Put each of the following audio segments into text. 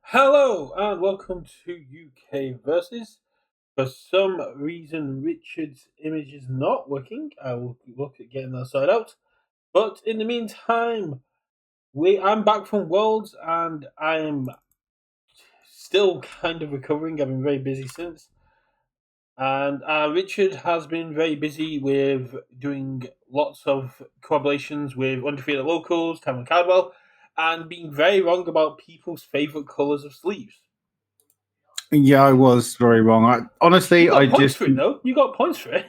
Hello and welcome to UK Versus. For some reason, Richard's image is not working. I will look at getting that sorted out. But in the meantime, I'm back from Worlds and I'm still kind of recovering. I've been very busy since. And Richard has been very busy with doing lots of collaborations with Undefeated Locals, Cameron Cardwell, and being very wrong about people's favourite colours of sleeves. Yeah, I was very wrong. You got points for it, though. You got points for it.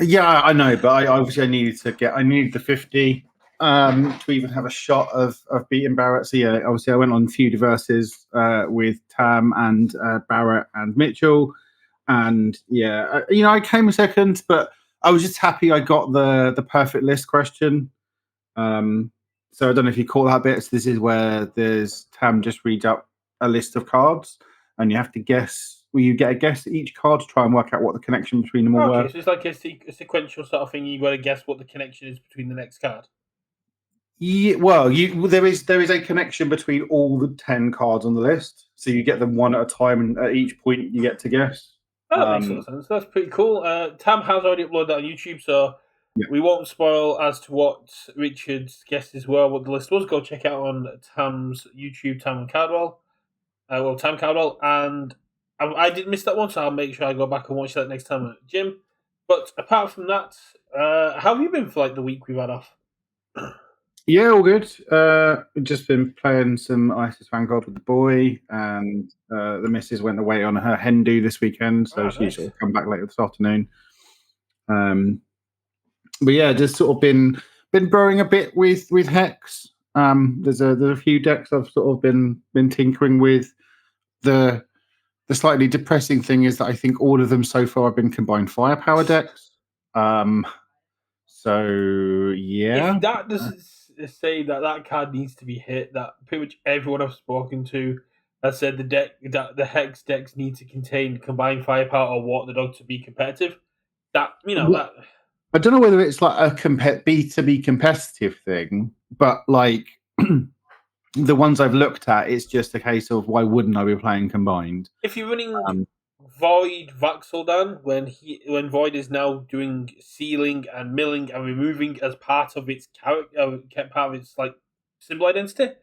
Yeah, I know, but I needed the 50 to even have a shot of beating Barrett. So yeah, obviously I went on Universus with Tam and Barrett and Mitchell, and yeah, I came second, but I was just happy I got the perfect list question. So I don't know if you caught that bit. So this is where there's Tam just reads out a list of cards, and you have to guess. Well, you get a guess at each card to try and work out what the connection between them all were. Okay, so it's like a sequential sort of thing. You got to guess what the connection is between the next card. Yeah, well, there is a connection between all the 10 cards on the list, so you get them one at a time, and at each point you get to guess. Oh, that makes a lot of sense. That's pretty cool. Tam has already uploaded that on YouTube, so Yeah. we won't spoil as to what Richard's guesses were, what the list was. Go check out on Tam's YouTube, Tam Cardwell. Tam Cardwell, and I did miss that one, so I'll make sure I go back and watch that next time at the gym. But apart from that, how have you been for like the week we've had off? Yeah, all good. Just been playing some Isis Vanguard with the boy, and the missus went away on her hen do this weekend, so she's sort of come back later this afternoon. But yeah, just sort of been burrowing a bit with Hex. There's a few decks I've sort of been tinkering with. The slightly depressing thing is that I think all of them so far have been combined firepower decks. So yeah, If that doesn't say that card needs to be hit, that pretty much everyone I've spoken to has said the hex decks need to contain combined firepower or walk the dog to be competitive. That that. I don't know whether it's like a B2B competitive thing, but like the ones I've looked at, it's just a case of why wouldn't I be playing combined? If you're running Void Vaxeldan, when Void is now doing sealing and milling and removing as part of its character, part of its like symbol identity,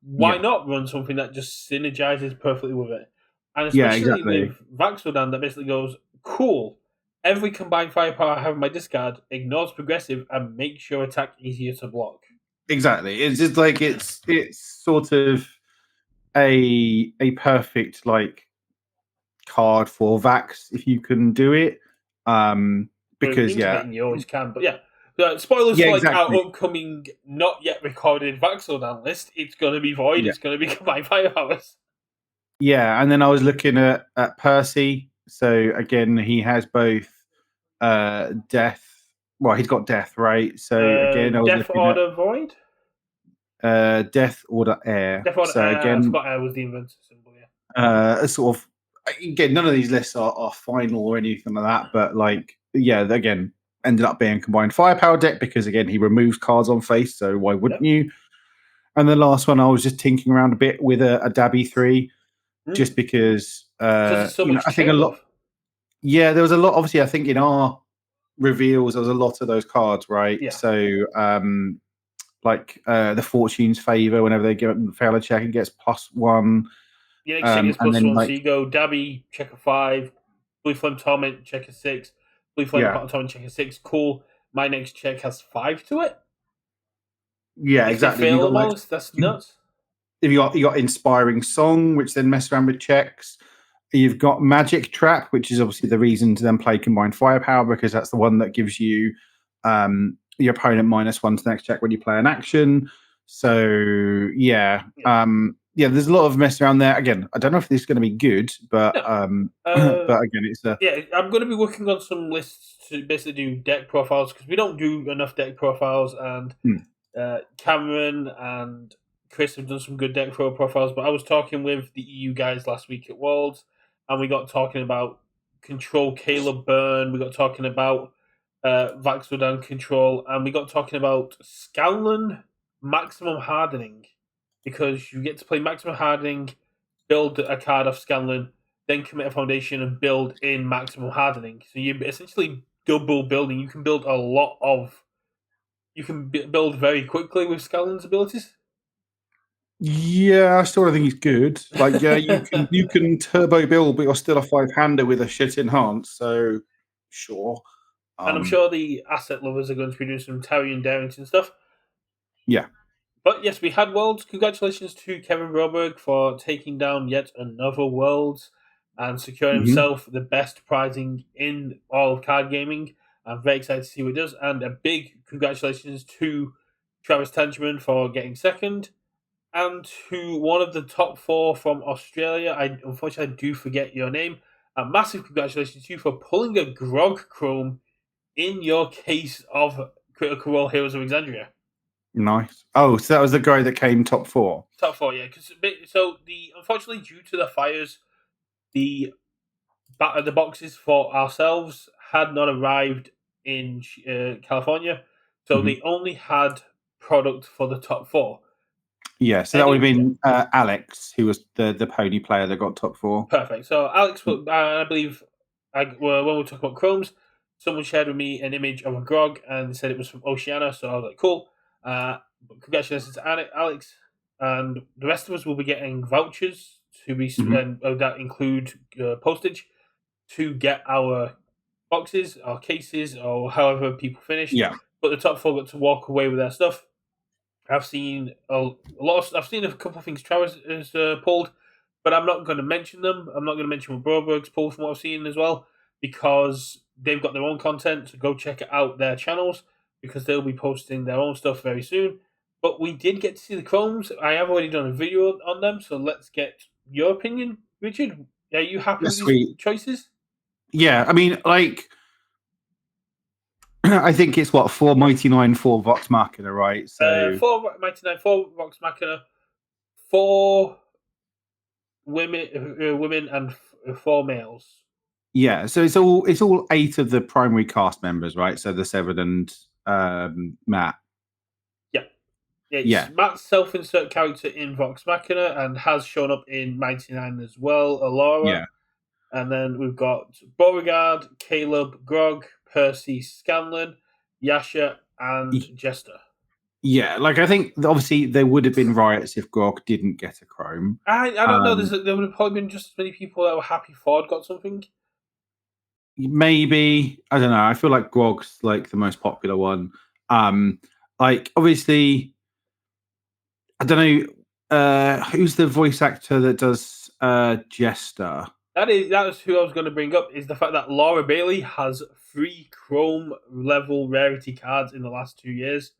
why not run something that just synergizes perfectly with it? And especially with Vaxeldan, that basically goes, cool. Every combined firepower I have in my discard ignores progressive and makes your attack easier to block. Exactly. It's just like it's sort of a perfect like card for Vax if you can do it. Because you always can, but yeah. Spoilers for like our upcoming, not yet recorded Vaxeldan list. It's going to be Void. It's going to be combined firepowers. Yeah, and then I was looking at Percy. So again, he has both death. Well, he's got death, right? So again, I was Death Order Void. Death Order Air. Death Order Air. Again, I forgot Air was the inventor symbol. Yeah. Sort of. Again, none of these lists are final or anything like that, but like, yeah, again, ended up being a combined firepower deck because again, he removes cards on face, so why wouldn't you? And the last one, I was just tinkering around a bit with a Dabby 3, just because I think a lot. Yeah, there was a lot. Obviously, I think in our reveals there was a lot of those cards, right? Yeah. So, like the Fortune's Favor, whenever they fail a check, it gets +1. Yeah, check is +1. Like, so you go Dabby, check a 5, Blue Flame Torment, check a 6, Blue Flame Torment, check a 6. Cool. My next check has 5 to it. Yeah, if exactly. They fail almost. That's nuts. If you got Inspiring Song, which then mess around with checks. You've got Magic Trap, which is obviously the reason to then play Combined Firepower because that's the one that gives you your opponent -1 to the next check when you play an action. So yeah. There's a lot of mess around there. Again, I don't know if this is going to be good, but but again, it's I'm going to be working on some lists to basically do deck profiles because we don't do enough deck profiles, and Cameron and Chris have done some good deck profiles. But I was talking with the EU guys last week at Worlds, and we got talking about Control Caleb Byrne. We got talking about Vaxeldan Control, and we got talking about Scanlan Maximum Hardening, because you get to play Maximum Hardening build a card off Scanlan, then commit a foundation and build in maximum hardening. So you essentially double building. You can build a lot of. You can build very quickly with Scanlan's abilities. Yeah, I still don't think he's good. Like, yeah, you can turbo build, but you're still a 5-hander with a shit enhance. So, sure. And I'm sure the asset lovers are going to be doing some Tyrion Darrington stuff. Yeah. But yes, we had Worlds. Congratulations to Kevin Broberg for taking down yet another Worlds and securing himself the best prizing in all of card gaming. I'm very excited to see what he does. And a big congratulations to Travis Tangeman for getting second. And to one of the top 4 from Australia. Unfortunately, I do forget your name. A massive congratulations to you for pulling a Grog Chrome in your case of Critical Role Heroes of Exandria. Nice. Oh, so that was the guy that came top 4. Top 4, yeah. Unfortunately, due to the fires, the boxes for ourselves had not arrived in California, so they only had product for the top 4. Yeah, so that would have been Alex, who was the pony player that got top 4. Perfect. So Alex, I believe, when we were talking about Chromes, someone shared with me an image of a grog and said it was from Oceania. So I was like, cool. Congratulations to Alex, and the rest of us will be getting vouchers to be that include postage to get our boxes, our cases, or however people finished. Yeah. But the top 4 got to walk away with their stuff. I've seen a lot. I've seen a couple of things Travis has pulled, but I'm not going to mention them. I'm not going to mention what Broberg's pulled from what I've seen as well, because they've got their own content. So go check it out their channels, because they'll be posting their own stuff very soon. But we did get to see the Chromes. I have already done a video on them, so let's get your opinion, Richard. Are you happy with these choices? Yeah, I mean, like, I think it's 4 Mighty 9, 4 Vox Machina, right? So 4 Mighty 9, 4 Vox Machina, 4 women and 4 males. Yeah, so it's all 8 of the primary cast members, right? So the Severin and Matt. It's Matt's self-insert character in Vox Machina and has shown up in 99 as well, Alora. Yeah. And then we've got Beauregard, Caleb, Grog, Percy, Scanlan, Yasha, and Jester. Yeah, like I think obviously there would have been riots if Grog didn't get a Chrome. I don't know. There would have probably been just as many people that were happy Ford got something. Maybe, I don't know. I feel like Grog's like the most popular one. Like obviously, I don't know who's the voice actor that does Jester. That was who I was going to bring up, is the fact that Laura Bailey has 3 Chrome level rarity cards in the last 2 years,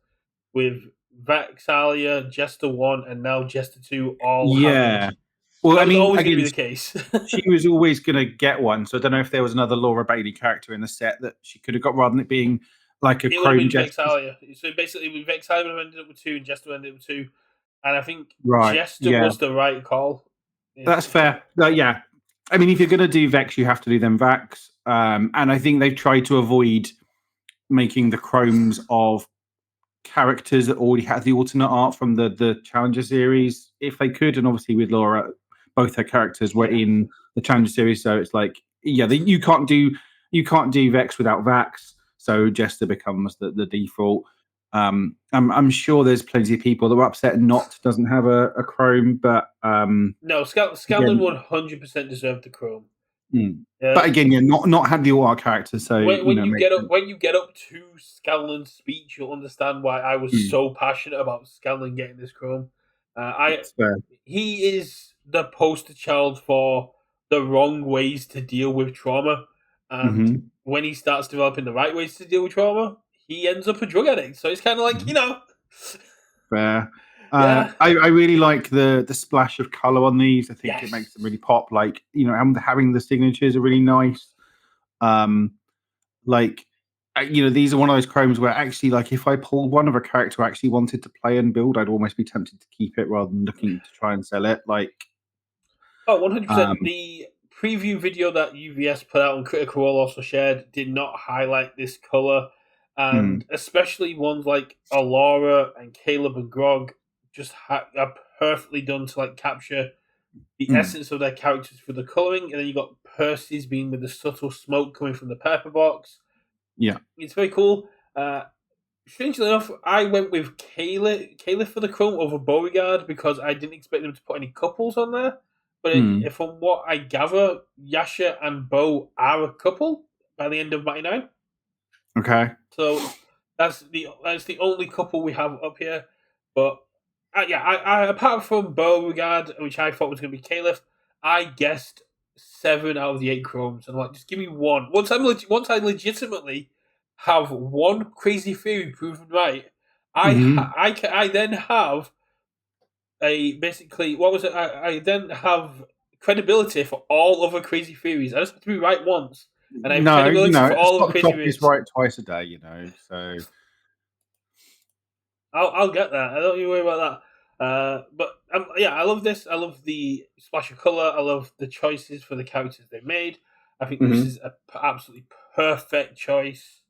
with Vexalia, Jester 1, and now Jester 2 all having. Well, that I mean, always going to be the case. She was always going to get one, so I don't know if there was another Laura Bailey character in the set that she could have got rather than it being like a Chrome Jester. Vexalia. So basically, Vexalia would have ended up with 2 and Jester ended up with 2. And I think Jester was the right call. That's fair. Yeah. I mean, if you're going to do Vex, you have to do them Vax. And I think they've tried to avoid making the Chromes of characters that already had the alternate art from the Challenger series, if they could. And obviously with Laura, both her characters were in the Challenger series, so it's like, you can't do Vex without Vax, so Jester becomes the default. I'm sure there's plenty of people that were upset Not doesn't have a Chrome, but no, Scanlan 100% deserved the Chrome. But again, not had the art character. So when you get up to Scanlan's speech, you'll understand why I was so passionate about Scanlan getting this Chrome. He is the poster child for the wrong ways to deal with trauma, and when he starts developing the right ways to deal with trauma, he ends up a drug addict. So it's kind of like Fair. I really like the splash of color on these. I think it makes them really pop. Like, having the signatures are really nice. These are one of those Chromes where actually, like, if I pulled one of a character I actually wanted to play and build, I'd almost be tempted to keep it rather than looking to try and sell it. Like, 100%. The preview video that UVS put out on Critical also shared did not highlight this color, and especially ones like Alora and Caleb and Grog just are perfectly done to like capture the essence of their characters through the colouring, and then you got Percy's being with the subtle smoke coming from the pepper box. Yeah. It's very cool. Strangely enough, I went with Caliph for the Chrome over Beauregard because I didn't expect them to put any couples on there. But from what I gather, Yasha and Bo are a couple by the end of '99. Okay. So that's the only couple we have up here. But I apart from Beauregard, which I thought was going to be Caliph, I guessed 7 out of the 8 chromes, and I'm like, just give me one. Once I legitimately have one crazy theory proven right, I then have a basically what was it? I then have credibility for all other crazy theories. I just have to be right once, and I have credibility for all of crazy Stock theories. is right twice a day, so I'll get that. I don't even worry about that. But I love this. I love the splash of color. I love the choices for the characters they made. I think this is an absolutely perfect choice.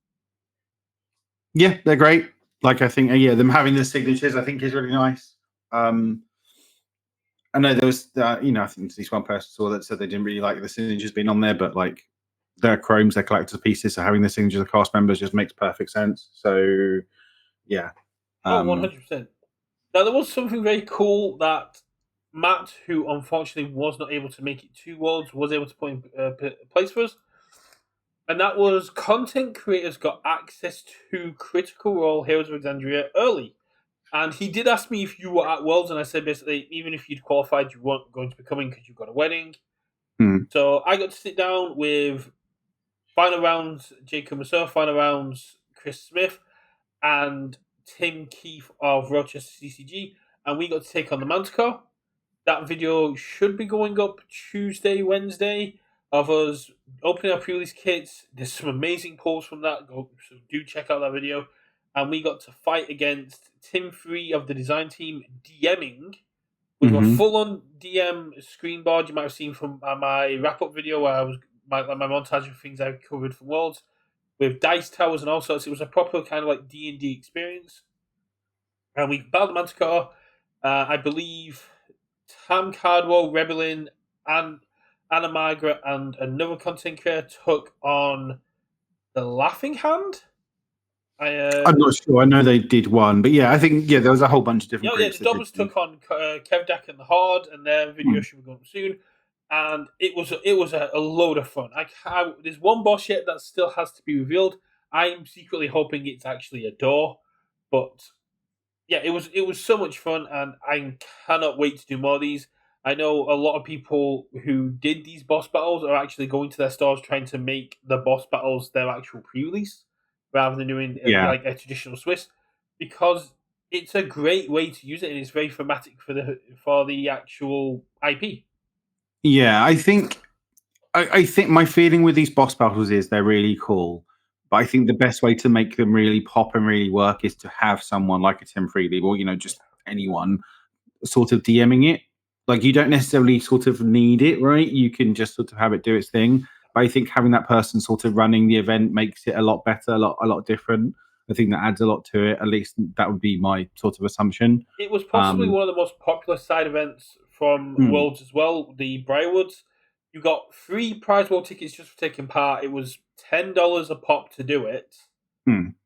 Yeah, they're great. Like I think, them having the signatures, I think is really nice. I know there was, I think at least one person saw that said they didn't really like the signatures being on there, but like their chromes, their collector's pieces, so having the signatures of cast members just makes perfect sense. So, yeah. 100%. Now, there was something very cool that Matt, who unfortunately was not able to make it to Worlds, was able to put in place for us. And that was content creators got access to Critical Role Heroes of Alexandria early. And he did ask me if you were at Worlds, and I said basically, even if you'd qualified, you weren't going to be coming because you've got a wedding. So I got to sit down with final rounds Jacob Rousseau, final rounds Chris Smith, and Tim Keefe of Rochester CCG, and we got to take on the Manticore. That video should be going up Tuesday, Wednesday, of us opening our pre-release kits. There's some amazing pulls from that. So do check out that video. And we got to fight against Tim 3 of the design team DMing with a full-on DM screen board you might have seen from my wrap-up video where I was my montage of things I covered from Worlds with dice towers and all sorts. It was a proper kind of like D&D experience. And we battled the Manticore. I believe Tam Cardwell, Rebelin, and Anna Margaret, and another content creator took on the Laughing Hand. I'm not sure. I know they did one, but I think there was a whole bunch of different groups. The Dobbers took on Kevdak and the Horde, and their video should be going up soon. And it was a load of fun. There's one boss yet that still has to be revealed. I'm secretly hoping it's actually a door, but it was so much fun, and I cannot wait to do more of these. I know a lot of people who did these boss battles are actually going to their stores trying to make the boss battles their actual pre-release rather than doing like a traditional Swiss, because it's a great way to use it and it's very thematic for the actual IP. Yeah, I think my feeling with these boss battles is they're really cool. But I think the best way to make them really pop and really work is to have someone like a Tim Freely or, just anyone sort of DMing it. Like, you don't necessarily sort of need it, right? You can just sort of have it do its thing. But I think having that person sort of running the event makes it a lot better, a lot different. I think that adds a lot to it. At least that would be my sort of assumption. It was possibly one of the most popular side events from Worlds as well, the Briarwoods. You got 3 prize world tickets just for taking part. It was $10 a pop to do it.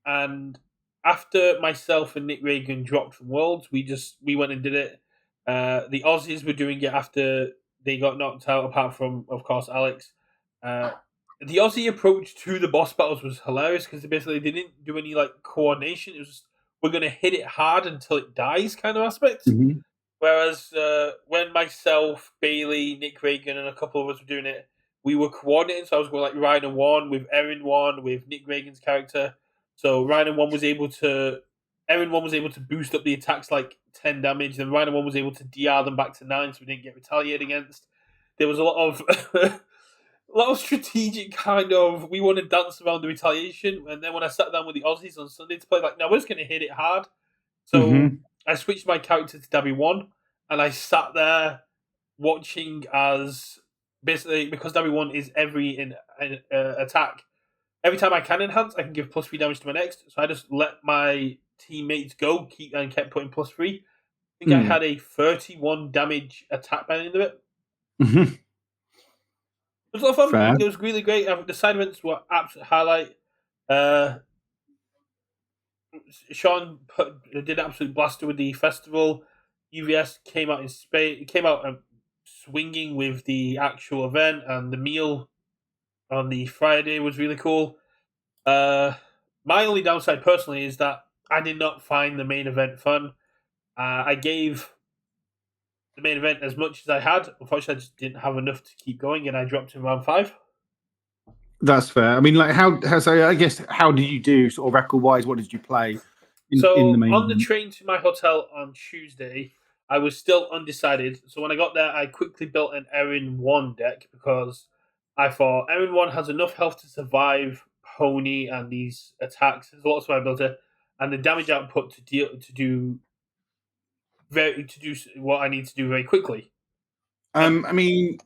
And after myself and Nick Reagan dropped from Worlds, we went and did it. The Aussies were doing it after they got knocked out, apart from, of course, Alex. The Aussie approach to the boss battles was hilarious because they didn't do any like coordination. It was just, we're going to hit it hard until it dies kind of aspect. Whereas when myself, Bailey, Nick Reagan, and a couple of us were doing it, we were coordinating. So I was going like Ryan 1 with Erin 1 with Nick Reagan's character. So Ryan 1 was able to, Erin 1 was able to boost up the attacks like 10 damage. Then Ryan 1 was able to DR them back to 9, so we didn't get retaliated against. There was a lot of a lot of strategic kind of, we want to dance around the retaliation. And then when I sat down with the Aussies on Sunday to play, like, no, we're just going to hit it hard. So I switched my character to Dabby 1, and I sat there watching as, basically, because Dabby 1 is every attack. Every time I can enhance, I can give +3 damage to my next. So I just let my teammates go, kept putting +3. I think I had a 31 damage attack by the end of it. Mhm. It was a lot of fun. Fair. It was really great. The side events were absolute highlight. Uh, Sean did absolute blaster with the festival. UVS came out in Spain. It came out swinging with the actual event, and the meal on the Friday was really cool. My only downside personally is that I did not find the main event fun. I gave the main event as much as I had. Unfortunately, I just didn't have enough to keep going, and I dropped in round 5. That's fair. I mean, like how so? I guess how did you do sort of record wise? What did you play in the So main on the event? train to my hotel on Tuesday, I was still undecided. So when I got there, I quickly built an Erin 1 deck because I thought Erin 1 has enough health to survive Pony and these attacks. There's lots of I built it, and the damage output to do what I need to do very quickly. I mean,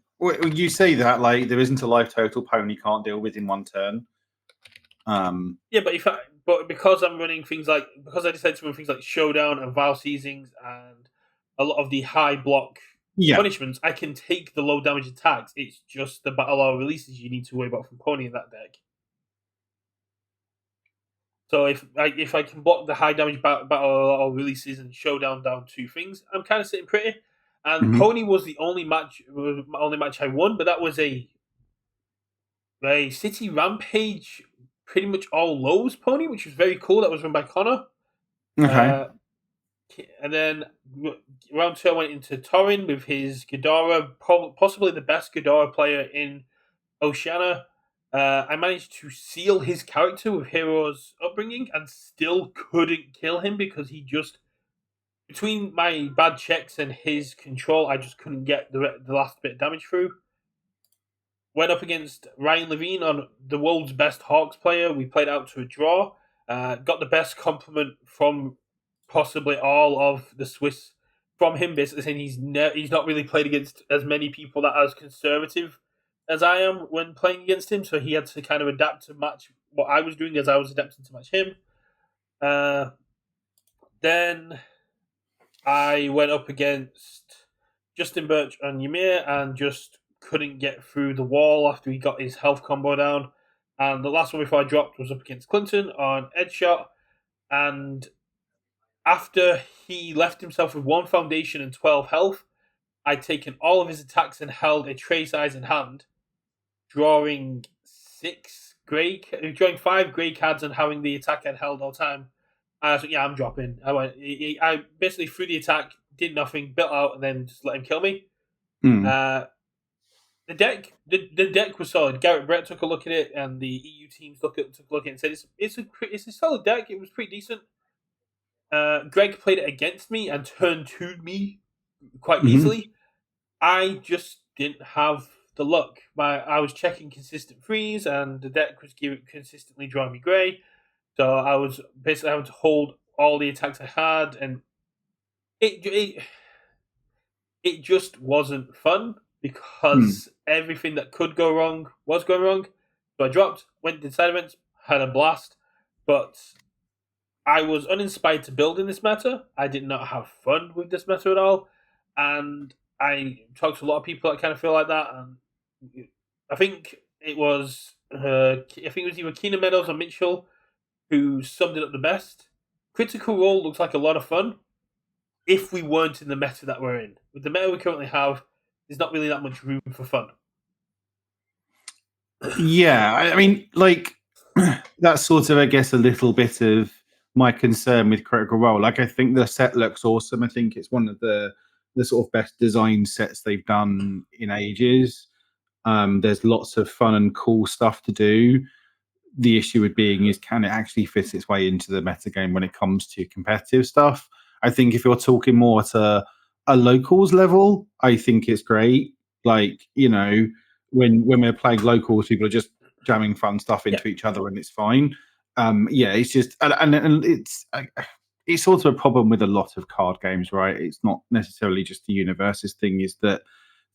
you say that like there isn't a life total Pony can't deal with in one turn. Yeah, but because I'm running things like because I decided to run things like Showdown and Vile Seizings and a lot of the high block Yeah. punishments, I can take the low damage attacks. It's just the battle hour releases you need to worry about from Pony in that deck. So if I can block the high damage battle hour releases and Showdown down 2 things, I'm kind of sitting pretty. And Mhm. Pony was the only match I won, but that was a City Rampage, pretty much all lows Pony, which was very cool. That was run by Connor. Okay. Uh, and then round 2, I went into Torin with his Ghidorah, possibly the best Ghidorah player in Oceania. I managed to seal his character with Hero's upbringing and still couldn't kill him because he just, between my bad checks and his control, I just couldn't get the last bit of damage through. Went up against Ryan Levine on the world's best Hawks player. We played out to a draw. Got the best compliment from possibly all of the Swiss from him, basically saying he's not really played against as many people that are as conservative as I am when playing against him. So he had to kind of adapt to match what I was doing as I was adapting to match him. Then I went up against Justin Birch and Ymir and just couldn't get through the wall after he got his health combo down. And the last one before I dropped was up against Clinton on Edge Shot. And after he left himself with 1 foundation and 12 health, I'd taken all of his attacks and held a Trace Eyes in hand, drawing drawing 5 grey cards and having the attack I'd held all time. So yeah, I'm dropping. I basically threw the attack, did nothing, built out, and then just let him kill me. Mm. The deck was solid. Garrett Brett took a look at it, and the EU teams took a look at it and said it's a solid deck. It was pretty decent. Greg played it against me and turned to me quite Mhm. easily. I just didn't have the luck. I was checking consistent freeze, and the deck was consistently drawing me grey. So I was basically having to hold all the attacks I had, and it it just wasn't fun Mm. because everything that could go wrong was going wrong. So I dropped, went to side events, had a blast, but I was uninspired to build in this meta. I did not have fun with this meta at all, and I talked to a lot of people that kind of feel like that. And I think it was either Keenan Meadows or Mitchell who summed it up the best. Critical Role looks like a lot of fun if we weren't in the meta that we're in. With the meta we currently have, there's not really that much room for fun. Yeah, I mean, like that's sort of, I guess, a little bit of my concern with Critical Role. Like, I think the set looks awesome. I think it's one of the sort of best design sets they've done in ages. There's lots of fun and cool stuff to do. The issue with being is can it actually fit its way into the metagame when it comes to competitive stuff? I think if you're talking more to a locals level, I think it's great. Like, when we're playing locals, people are just jamming fun stuff Yeah, into each other and it's fine. Yeah, it's just and it's sort of a problem with a lot of card games, right? It's not necessarily just the Universus thing, is that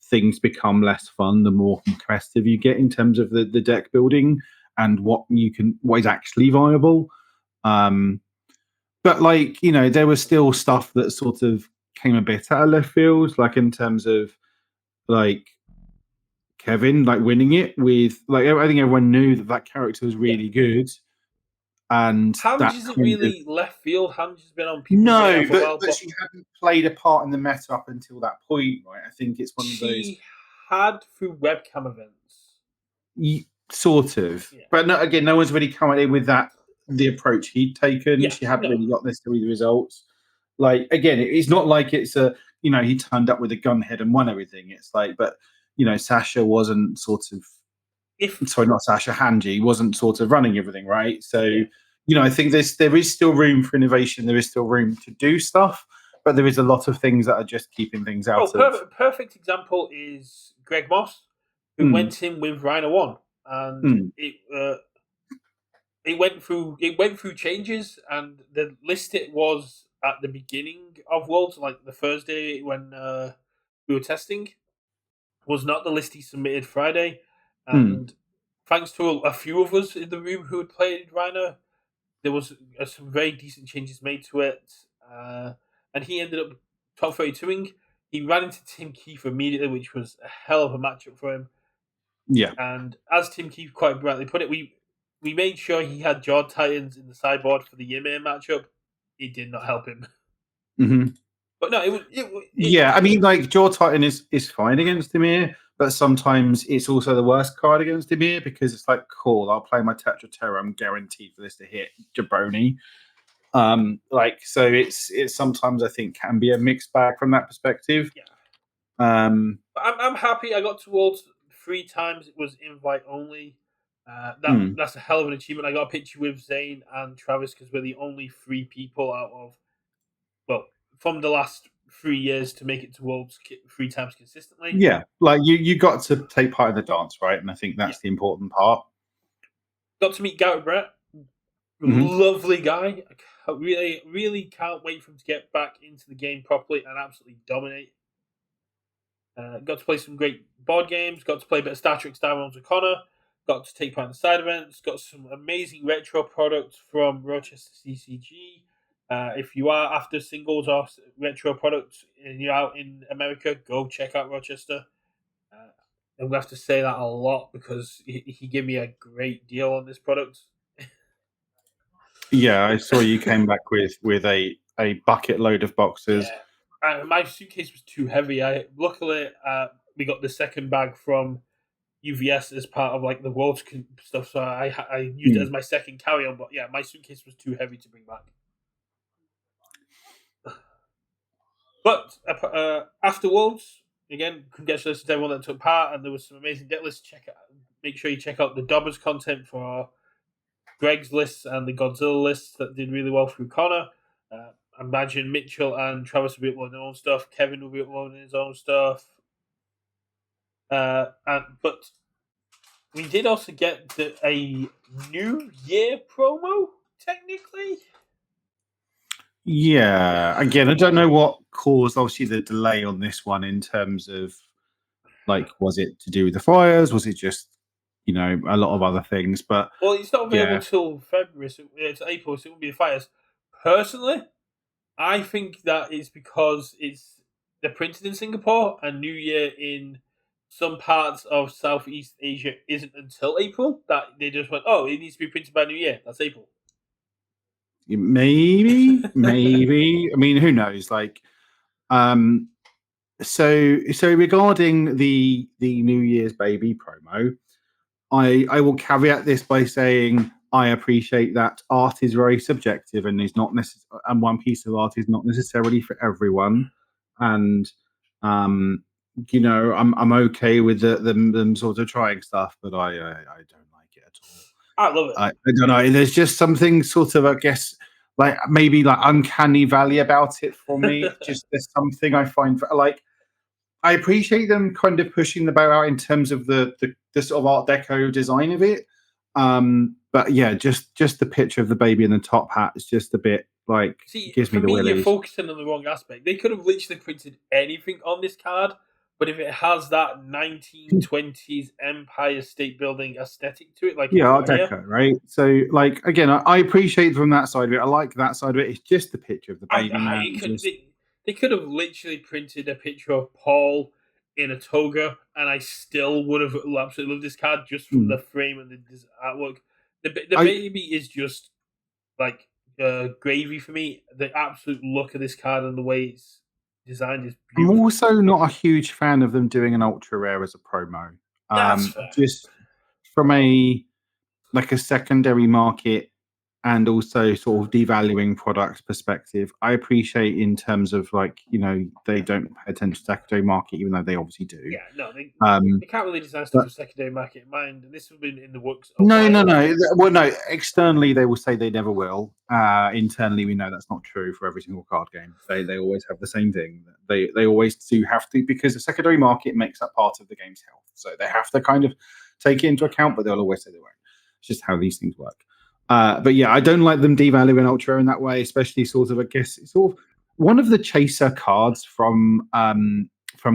things become less fun the more competitive you get in terms of the deck building and what is actually viable. Um, but like, there was still stuff that sort of came a bit out of left field, like in terms of like Kevin like winning it with like I think everyone knew that character was Yeah. really good, and Hange that isn't kind of really left field. Hange has been on people's radar no, for a while, but but she hadn't played a part in the meta up until that point, right? I think it's one of those she had through webcam events. sort of, Yeah. but no, again, no one's really come in with that the approach he'd taken. Yeah. She hadn't No. really got necessarily the results. Like again, it's not like it's a he turned up with a gun head and won everything. It's like, but Sasha wasn't sort of If sorry, not Sasha, Hanji wasn't sort of running everything, right? So, yeah. I think there is still room for innovation. There is still room to do stuff, but there is a lot of things that are just keeping things Oh, out of. perfect example is Greg Moss, who Mm, went in with Rhino One, and mm, it went through changes, and the list it was at the beginning of Worlds, like the Thursday when we were testing, was not the list he submitted Friday, mm, and thanks to a few of us in the room who had played Rhino, there was some very decent changes made to it, and he ended up top 32ing. He ran into Tim Keefe immediately, which was a hell of a matchup for him. yeah. And as Tim Keefe quite brightly put it, we made sure he had Jaw Titans in the sideboard for the Ymir matchup. It did not help him, Hmm. but no, it Yeah, I mean, like Jaw Titan is fine against Emir, but sometimes it's also the worst card against Emir because it's like, cool, I'll play my Tetra Terror. I'm guaranteed for this to hit Jabroni. Like so, it's sometimes I think can be a mixed bag from that perspective. yeah. Um, I'm happy I got towards 3 times. It was invite only. mm, That's a hell of an achievement. I got a picture with Zane and Travis because we're the only 3 people out of from the last 3 years to make it to Worlds 3 times consistently. yeah, like you got to take part in the dance, right? And I think Yeah, that's the important part. got to meet Garrett Brett. Hmm. Lovely guy. I really can't wait for him to get back into the game properly and absolutely dominate. Got to play some great board games. Got to play a bit of Star Trek Star Wars with Connor. Got to take part in the side events. Got some amazing retro products from Rochester CCG. If you are after singles or retro products and you're out in America, go check out Rochester. I'm going to have to say that a lot because he gave me a great deal on this product. Yeah, I saw you came back with a bucket load of boxes. Yeah, my suitcase was too heavy. I luckily we got the second bag from UVS as part of like the world stuff, so I used it as Mm. my second carry on. But yeah, my suitcase was too heavy to bring back. But afterwards, again, congratulations to everyone that took part, and there was some amazing deck lists. Make sure you check out the Dobbers content for Greg's lists and the Godzilla lists that did really well through Connor. I imagine Mitchell and Travis will be uploading their own stuff. Kevin will be uploading his own stuff. But we did also get a New Year promo, technically. Yeah, again, I don't know what caused obviously the delay on this one in terms of like, was it to do with the fires? Was it just a lot of other things? But Well, it's not available yeah, till February, so it's April, so it won't be the fires. Personally, I think that it's because they're printed in Singapore and New Year in some parts of Southeast Asia isn't until April. That they just went, oh, it needs to be printed by New Year. That's April. maybe. I mean, who knows? Like, um, so regarding the New Year's baby promo, I will caveat this by saying I appreciate that art is very subjective and is not necessary, and one piece of art is not necessarily for everyone. And I'm okay with them sort of trying stuff, but I don't like it at all. I love it. I don't know. There's just something sort of, I guess, like maybe like uncanny valley about it for me. Just there's something I find like I appreciate them kind of pushing the boat out in terms of the sort of Art Deco design of it. But yeah, just the picture of the baby in the top hat is just a bit like See, gives me for the me, you're willies. focusing on the wrong aspect. They could have literally printed anything on this card, but if it has that 1920s Empire State Building aesthetic to it, like Yeah, it's Art got here, Deco, right? So like again, I appreciate from that side of it. I like that side of it. It's just the picture of the baby man. it could Just they could have literally printed a picture of Paul in a toga, and I still would have absolutely loved this card just from the frame and the artwork. The I baby is just like gravy for me. The absolute look of this card and the way it's designed is I'm beautiful. also not a huge fan of them doing an ultra rare as a promo. That's fair. Just from a like a secondary market and also sort of devaluing products perspective, I appreciate in terms of like, they don't pay attention to secondary market, even though they obviously do. Yeah, no, they Um, they can't really design stuff but for secondary market in mind, and this has been in the works a no, no, while. no. Well, no. Externally, they will say they never will. Internally, we know that's not true for every single card game. They always have the same thing. They always do have to, because the secondary market makes that part of the game's health. So they have to kind of take it into account, but they'll always say they won't. It's just how these things work. But yeah, I don't like them devaluing Ultra in that way, especially sort of, I guess, it's sort of one of the chaser cards from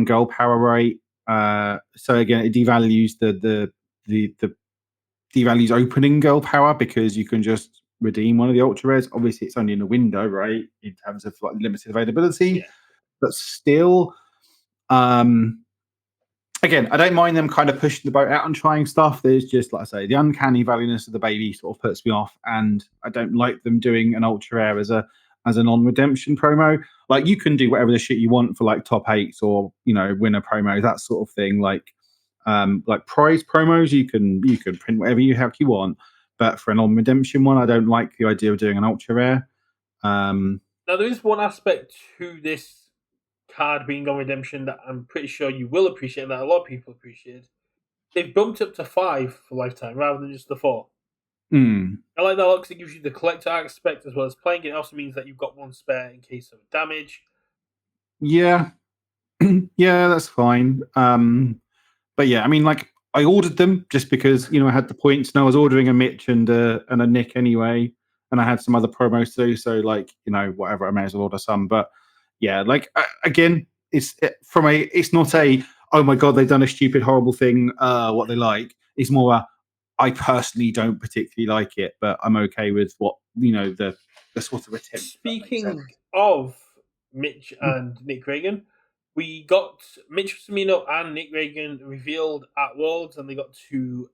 Girl Power, right? So again, it devalues the devalues opening Girl Power because you can just redeem one of the ultra rares. Obviously, it's only in a window, right, in terms of like limited availability, Yeah, but still, um, again, I don't mind them kind of pushing the boat out and trying stuff. There's just, like I say, the uncanny valueness of the baby sort of puts me off, and I don't like them doing an ultra rare as a non-redemption promo. Like, you can do whatever the shit you want for like top eights or winner promos, that sort of thing. Like prize promos, you can print whatever you want. But for a non-redemption one, I don't like the idea of doing an ultra rare. Um, now there is one aspect to this card being on redemption that I'm pretty sure you will appreciate, and that a lot of people appreciate. They've bumped up to 5 for lifetime rather than just the 4. hmm, I like that a lot because it gives you the collector aspect as well as playing. It also means that you've got one spare in case of damage. yeah, yeah, that's fine. But yeah, I mean, like, I ordered them just because I had the points, and I was ordering a Mitch and a Nick anyway, and I had some other promos to do. So like, whatever, I may as well order some. But yeah, like, again, it's not a, oh my god, they've done a stupid horrible thing. What they like. It's more I personally don't particularly like it, but I'm okay with what the sort of attempt. If that makes sense. Speaking of Mitch and Nick Reagan, we got Mitch Samino and Nick Reagan revealed at Worlds, and they got to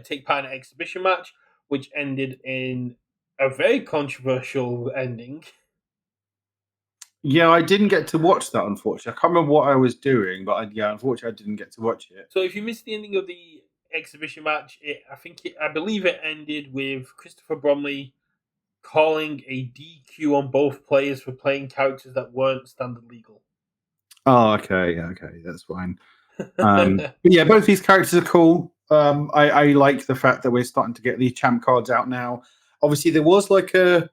take part in an exhibition match, which ended in a very controversial ending. Yeah, I didn't get to watch that, unfortunately. I can't remember what I was doing, but yeah, unfortunately, I didn't get to watch it. So if you missed the ending of the exhibition match, I believe it ended with Christopher Bromley calling a DQ on both players for playing characters that weren't standard legal. Oh, okay, yeah, okay, that's fine. But yeah, both these characters are cool. I like the fact that we're starting to get these champ cards out now. Obviously, there was like an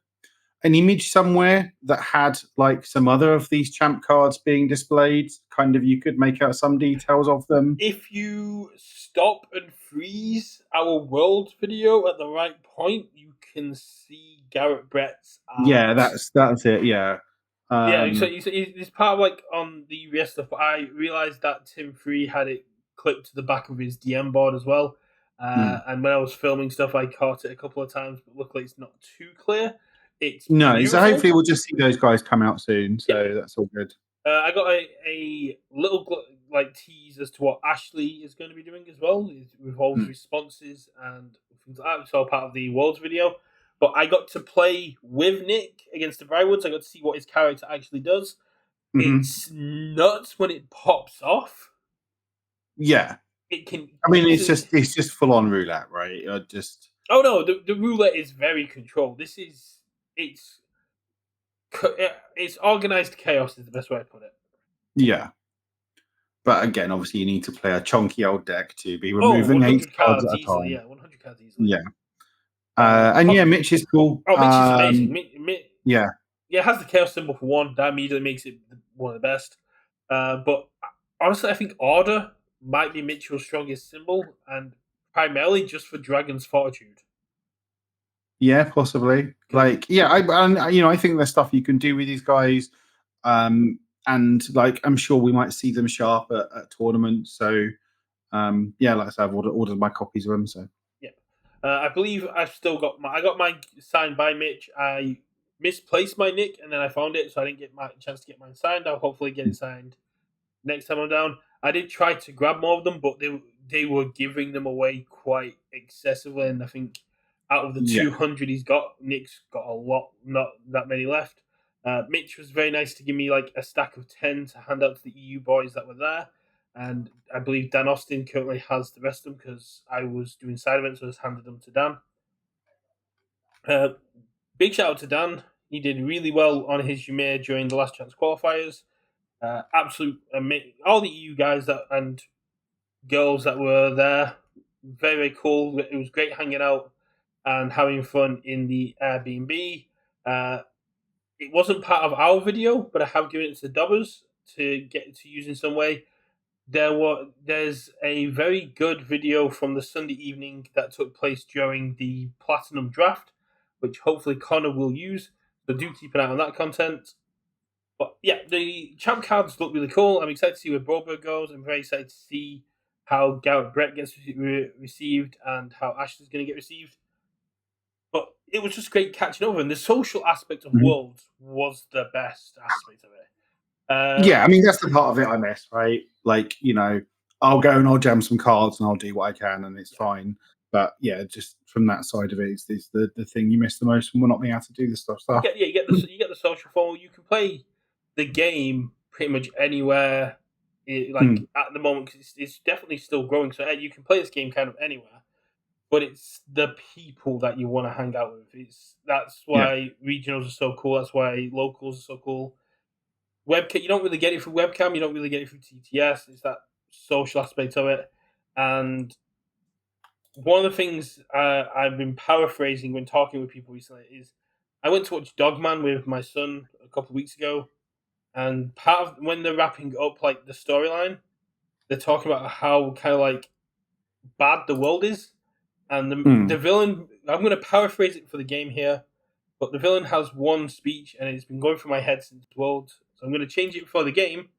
image somewhere that had like some other of these champ cards being displayed. Kind of, you could make out some details of them. If you stop and freeze our world video at the right point, you can see Garrett Brett's art. Yeah, that's it. Yeah. Yeah, so Um, it's part of like on the UBS stuff, but I realized that Tim Free had it clipped to the back of his DM board as well. mm. And when I was filming stuff, I caught it a couple of times, but luckily it's not too clear. It's No, so beautiful. hopefully we'll just see those guys come out soon. Yeah, So that's all good. I got a little like tease as to what Ashley is going to be doing as well. It involves Mm. responses and things like that. It's all part of the Worlds video. But I got to play with Nick against the Brywoods. I got to see what his character actually does. Hmm. It's nuts when it pops off. Yeah, It can I mean, easily. it's just full on roulette, right? Just Oh no, the roulette is very controlled. This is it's it's organized chaos is the best way to put it. yeah. But again, obviously, you need to play a chunky old deck to be Oh, removing eight 100 cards cards at a easily. time. Yeah, 100 cards easily. Yeah, and yeah, Top. Mitch is cool. Oh, Mitch is amazing. Yeah, Yeah, it has the chaos symbol for one. That immediately makes it one of the best. But honestly, I think Order might be Mitchell's strongest symbol, and primarily just for Dragon's Fortitude. yeah, possibly. Because Like, yeah, I think there's stuff you can do with these guys, and like, I'm sure we might see them sharp at tournaments. So, yeah, like I said, I've ordered my copies of them. So, yeah, I believe I've still got I got mine signed by Mitch. I misplaced my nick, and then I found it, so I didn't get my chance to get mine signed. I'll hopefully get it signed next time I'm down. I did try to grab more of them, but they were giving them away quite excessively, and I think out of the Yeah. 200 he's got, Nick's got a lot, not that many left. Mitch was very nice to give me like a stack of 10 to hand out to the EU boys that were there. And I believe Dan Austin currently has the rest of them because I was doing side events, so I just handed them to Dan. Big shout out to Dan. He did really well on his Jameer during the last chance qualifiers. Absolute all the EU guys that and girls that were there, very very cool. It was great hanging out and having fun in the Airbnb. It wasn't part of our video, but I have given it to the Dobbers to get to use in some way. There's a very good video from the Sunday evening that took place during the Platinum Draft, which hopefully Connor will use. So do keep an eye on that content. But yeah, the champ cards look really cool. I'm excited to see where Broberg goes. I'm very excited to see how Garrett Brett gets received and how Ashley's going to get received. But it was just great catching over, and the social aspect of Mhm. Worlds was the best aspect of it. Yeah, I mean that's the part of it I miss, right? Like, I'll go and I'll jam some cards and I'll do what I can and it's Yeah. fine. But yeah, just from that side of it, is the thing you miss the most when we're not being able to do this stuff. You get the social phone. You can play the game pretty much anywhere. Hmm. At the moment, 'cause it's definitely still growing. So you can play this game kind of anywhere, but it's the people that you want to hang out with. That's Yeah. why regionals are so cool. That's why locals are so cool. Webcam, you don't really get it through webcam. You don't really get it through TTS. It's that social aspect of it, and one of the things I've been paraphrasing when talking with people recently is I went to watch Dogman with my son a couple of weeks ago, and part of when they're wrapping up like the storyline, they're talking about how kind of like bad the world is, and Hmm. the villain. I'm going to paraphrase it for the game here, but the villain has one speech, and it's been going through my head since World. So I'm going to change it for the game,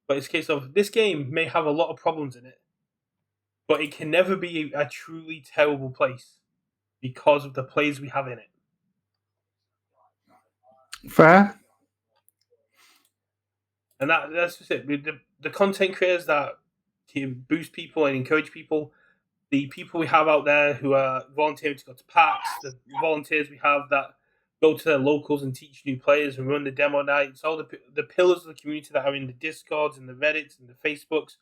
but it's a case of this game may have a lot of problems in it, but it can never be a truly terrible place because of the players we have in it. Fair. And that's just it. The content creators that can boost people and encourage people, the people we have out there who are volunteering to go to packs, the volunteers we have that go to their locals and teach new players and run the demo nights, all the pillars of the community that are in the Discords and the Reddits and the Facebooks,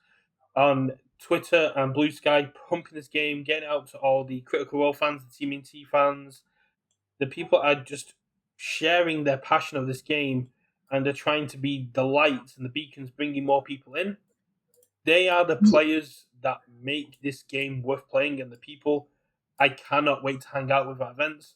on Twitter and Blue Sky, pumping this game, getting it out to all the Critical Role fans, the TMNT fans. The people are just sharing their passion of this game and they're trying to be the lights and the beacons, bringing more people in. They are the players that make this game worth playing, and the people I cannot wait to hang out with at events.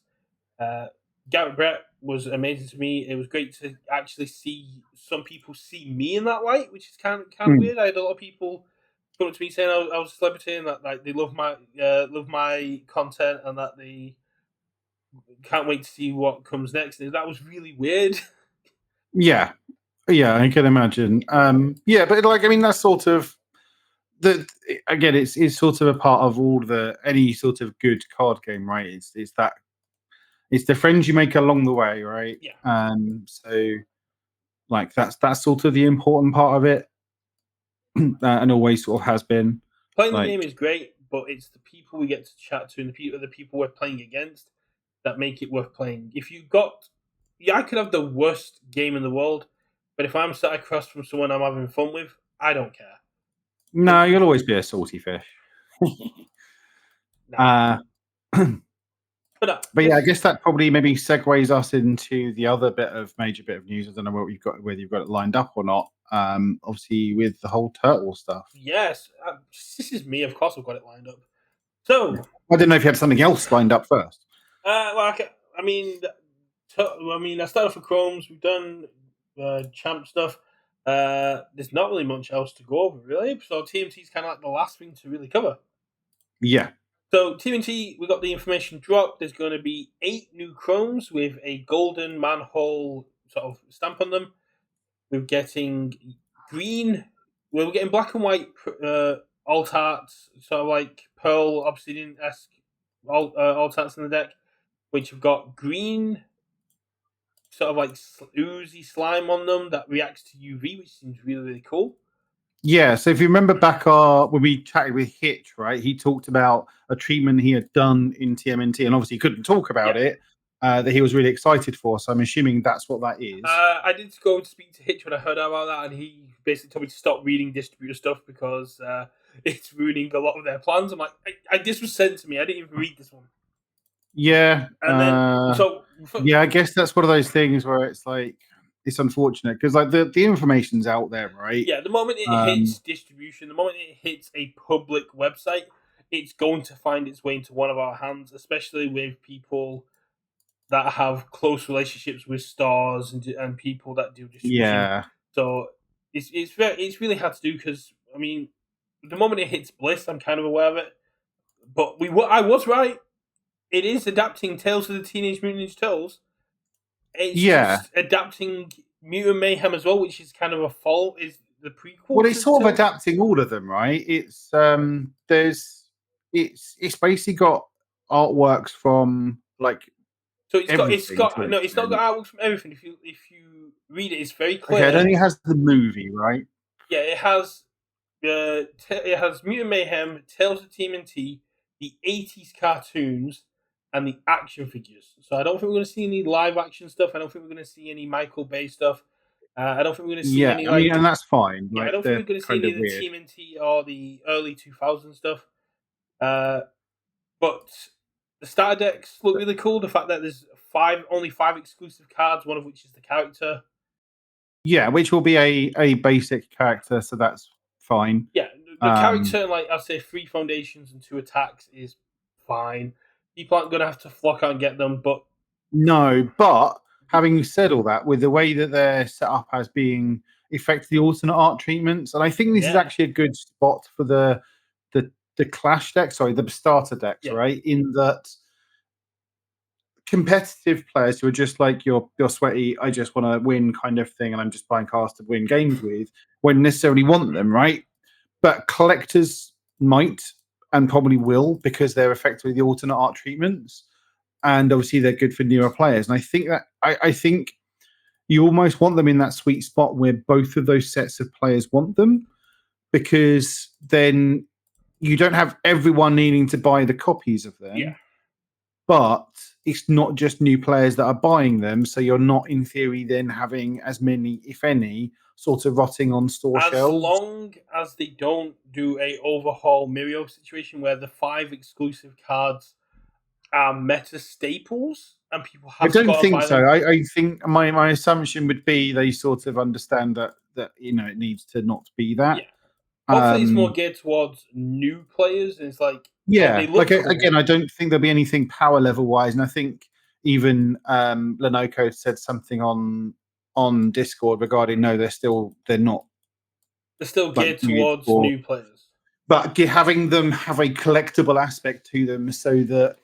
Uh, Garrett Brett was amazing to me. It was great to actually see some people see me in that light, which is kind of Hmm. weird. I had a lot of people come up to me saying I was a celebrity and that like they love my content and that they can't wait to see what comes next. That was really weird. Yeah. Yeah, I can imagine. Yeah, but like I mean that's sort of the again it's sort of a part of all the any sort of good card game, right? It's that it's the friends you make along the way, right? Yeah, So like that's sort of the important part of it, and always sort of has been. playing the game Like, is great, but it's the people we get to chat to and the people we're playing against that make it worth playing. If you got, yeah, I could have the worst game in the world, but if I'm sat across from someone I'm having fun with, I don't care. no, you'll always be a salty fish. Nah, uh, but yeah, I this guess that probably maybe segues us into the other major bit of news. I don't know what you've got, whether you've got it lined up or not. Obviously, with the whole turtle stuff. yes, this is me. Of course, I've got it lined up. So, I didn't know if you had something else lined up first. I mean, I started off with Chromes. We've done champ stuff. There's not really much else to go over, really. So TMT is kind of like the last thing to really cover. Yeah. So TMNT, we got the information dropped. There's going to be 8 new chromes with a golden manhole sort of stamp on them. We're getting green. We're getting black and white alt arts, sort of like Pearl Obsidian esque alt arts in the deck, which have got green, sort of like oozy slime on them that reacts to UV, which seems really really cool. Yeah, so if you remember back when we chatted with Hitch, right, he talked about a treatment he had done in TMNT, and obviously he couldn't talk about Yeah. it, that he was really excited for. So I'm assuming that's what that is. I did go to speak to Hitch when I heard about that, and he basically told me to stop reading distributor stuff because it's ruining a lot of their plans. I'm like, this was sent to me. I didn't even read this one. Yeah, And then, so yeah, I guess that's one of those things where it's like it's unfortunate because like the information's out there, right? yeah, the moment it hits Um, distribution, the moment it hits a public website, it's going to find its way into one of our hands, especially with people that have close relationships with stars and people that do distribution. yeah, So it's really hard to do because I mean, the moment it hits Bliss, I'm kind of aware of it. But I was right. It is adapting Tales of the Teenage Mutant Ninja Turtles. It's yeah. just adapting Mutant Mayhem as well, which is kind of a fault. Is the Well, prequel it's to sort of Tales? adapting all of them, right? It's basically got artworks from like So it's everything to got an no, it's not extent. got artworks from everything. If you read it, it's very Okay, I don't clear. think it has the movie, right? Yeah, it has Mutant Mayhem, Tales of TMNT, the '80s cartoons, and the action figures. So I don't think we're going to see any live action stuff. I don't think we're going to see any Michael Bay stuff. I don't think we're going to see Yeah, any I mean, like and that's fine. yeah. I Like don't think they're we're going to see kind any of of the weird. TMNT or the early 2000 stuff. Uh, but the starter decks look really cool. The fact that there's only five exclusive cards, one of which is the character. Yeah, which will be a basic character, so that's fine. Yeah, the Um, character, like I say, three foundations and two attacks is fine. People aren't going to have to flock out and get them, but no, but having said all that, with the way that they're set up as being effectively alternate art treatments, and I think this is yeah, actually a good spot for the clash deck, sorry, the starter decks, yeah, right? In that competitive players who are just like you're sweaty, I just want to win kind of thing, and I'm just buying cards to win games with, won't necessarily want them, right? But collectors might and probably will because they're effectively the alternate art treatments, and obviously they're good for newer players. And I think you almost want them in that sweet spot where both of those sets of players want them, because then you don't have everyone needing to buy the copies of yeah. them, but it's not just new players that are buying them. So you're not, in theory, then having as many, if any, sort of rotting on store As shelves. long as they don't do a overhaul Mirio situation where the five exclusive cards are meta staples and people I have to don't go out and think buy so. them. I think my assumption would be they sort of understand that it needs to not be that. Yeah, hopefully it's more Um, geared towards new players. And it's like, oh, they yeah, like look again, cool. I don't think there'll be anything power level wise, and I think even Lenoco said something on Discord regarding no, they're not They're still like geared geared towards for, new players. but having them have a collectible aspect to them, so that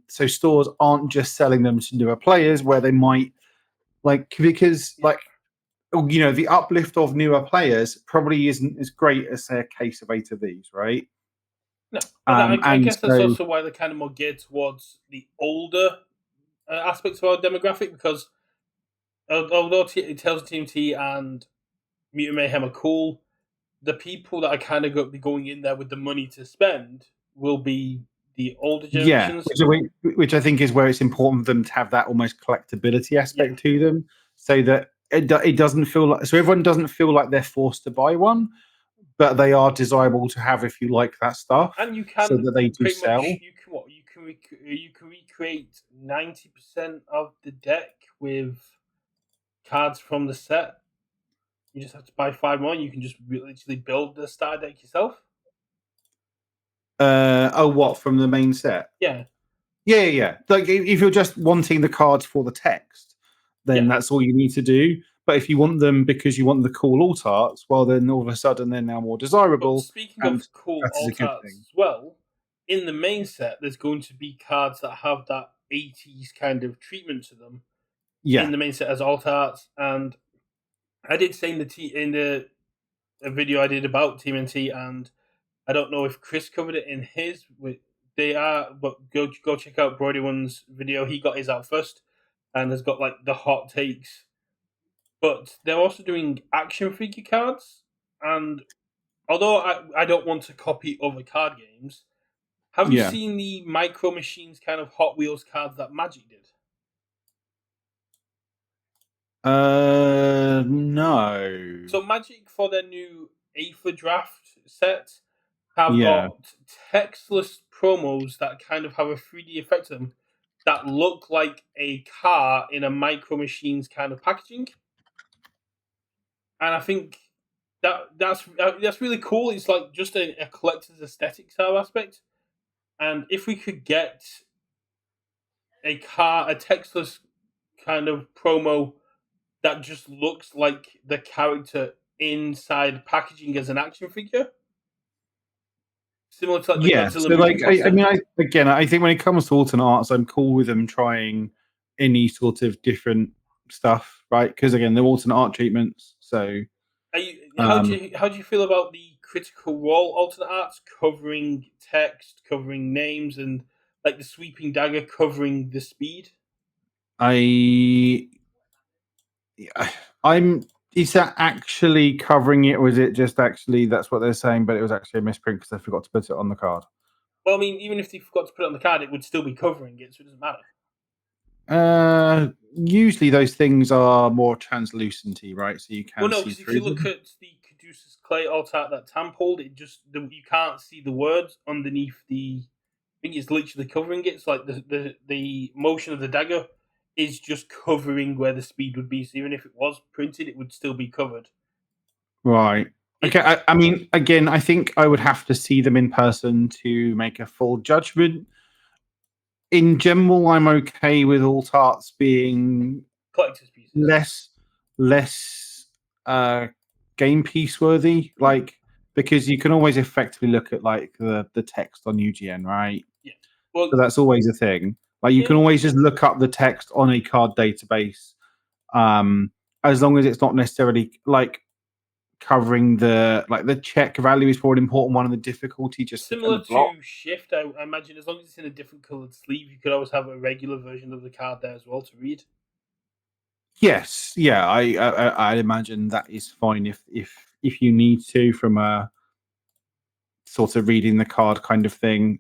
so stores aren't just selling them to newer players where they might like, because Yeah. like the uplift of newer players probably isn't as great as say a case of eight of these, right? No, and I And guess that's so also why they're kind of more geared towards the older aspects of our demographic because although Tales of TMT and Mutant Mayhem are cool, the people that are kind of going to be going in there with the money to spend will be the older yeah, generations. which I think is where it's important for them to have that almost collectability Yeah, aspect to them, so that it doesn't feel like, so everyone doesn't feel like they're forced to buy one, but they are desirable to have if you like that stuff, and you so can that they do pretty much sell. you can recreate 90% of the deck with cards from the set. You just have to buy five more. You can just literally build the starter deck yourself. Oh, what, from the main set? Yeah, Yeah. Like if you're just wanting the cards for the text, then yeah. that's all you need to do. But if you want them because you want the cool alt arts, well, then all of a sudden they're now more But desirable, speaking and of cool that is a alt good arts thing. as well, in the main set, there's going to be cards that have that 80s kind of treatment to them in Yeah. the main set as alt arts. And I did say in the a video I did about TMNT, and I don't know if Chris covered it in his. They are, but go check out Brody One's video. He got his out first, and has got like the hot takes. But they're also doing action figure cards. And although I don't want to copy other card games, have you Yeah. seen the Micro Machines kind of Hot Wheels cards that Magic did? No. So Magic, for their new Aether Draft set, have Yeah. got textless promos that kind of have a 3D effect to them that look like a car in a Micro Machines kind of packaging. And I think that's really cool. It's like just a collector's aesthetic style aspect. And if we could get a textless kind of promo that just looks like the character inside packaging as an action figure, similar to like the Yeah. Godzilla So, movie like, I poster. mean, I think when it comes to alternate arts, I'm cool with them trying any sort of different stuff, right? Because again, they're alternate art treatments. So, um, How do you feel about the Critical Role alternate arts covering text, covering names, and like the sweeping dagger covering the speed? I, I'm. Is that actually covering it, or is it just actually that's what they're saying, but it was actually a misprint because they forgot to put it on the card? Well, I mean, even if they forgot to put it on the card, it would still be covering it, so it doesn't matter. Usually those things are more translucenty, right? So you Well, can no, see because if you through look them. at the Caduceus Clay altar that Tam pulled, you can't see the words underneath the. I think it's literally covering it. It's like the motion of the dagger is just covering where the speed would be. So even if it was printed, it would still be covered. Right. Okay. It I mean, again, I think I would have to see them in person to make a full judgment. In general, I'm okay with all tarts being collector's pieces. less less game piece worthy, like because you can always effectively look at like the text on UGN, right? Yeah. Well, So that's always a thing. Like you can yeah. always just look up the text on a card database, um, as long as it's not necessarily like covering the check value is probably an important one, and the difficulty just and Similar the block. to Shift, I imagine as long as it's in a different coloured sleeve, you could always have a regular version of the card there as well to read. Yes, yeah, I imagine that is fine if you need to from a sort of reading the card kind of thing.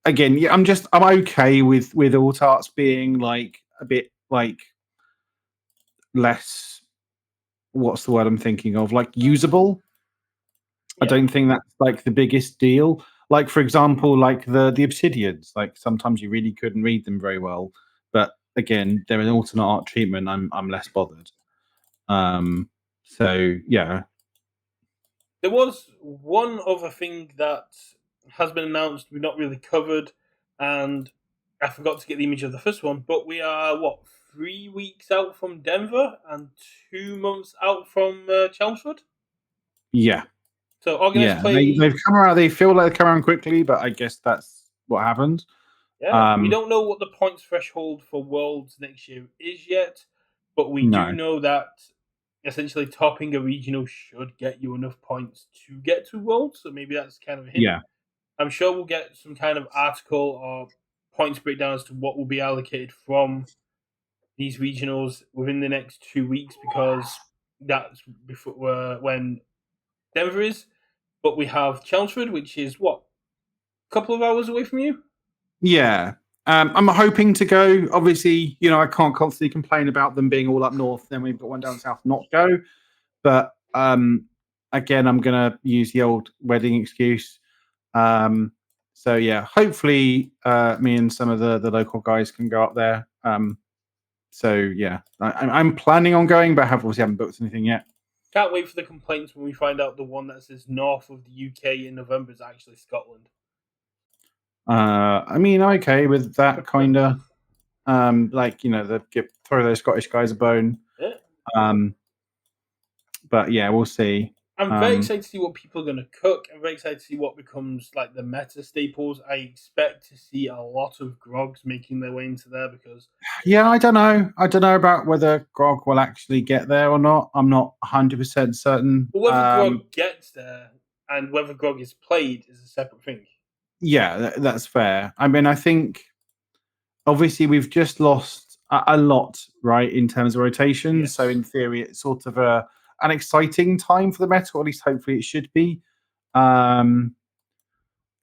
Again, yeah, I'm okay with all tarts being like a bit like less. What's the word I'm thinking of? Like usable. I Yeah. don't think that's like the biggest deal. Like for example, like the obsidians. Like sometimes you really couldn't read them very well, but again, they're an alternate art treatment. I'm less bothered. Um, so yeah, There was one other thing that has been announced we've not really covered, and I forgot to get the image of the first one, but we are, what, 3 weeks out from Denver and 2 months out from Chelmsford? yeah, So Organised yeah. They've play. come around. They feel like they come around quickly, but I guess that's what happened. Yeah, we Um, don't know what the points threshold for Worlds next year is yet, but we do no, know that essentially topping a regional should get you enough points to get to Worlds, so maybe that's kind of a hint. yeah, I'm sure we'll get some kind of article or points breakdown as to what will be allocated from these regionals within the next 2 weeks because that's before when Denver is. But we have Chelmsford, which is what, a couple of hours away from you. yeah. I'm hoping to go. Obviously, I can't constantly complain about them being all up north. Then we've got one down south, not go. But again, I'm gonna use the old wedding excuse. So yeah, hopefully, me and some of the local guys can go up there. So yeah, I'm planning on going, but I obviously haven't booked anything yet. Can't wait for the complaints when we find out the one that says north of the UK in November is actually Scotland. I mean, I'm okay with that kind of. Like throw those Scottish guys a bone. Yeah. Um, but yeah, we'll see. I'm very Um, excited to see what people are going to cook. I'm very excited to see what becomes like the meta staples. I expect to see a lot of grogs making their way into there because yeah, I don't know. I don't know about whether Grog will actually get there or not. I'm not 100% certain. whether grog gets there and whether grog is played is a separate thing. Yeah, that's fair. I mean, I think obviously we've just lost a lot, right, in terms of rotation. So Yes. in theory, it's sort of a an exciting time for the meta, or at least hopefully it should be.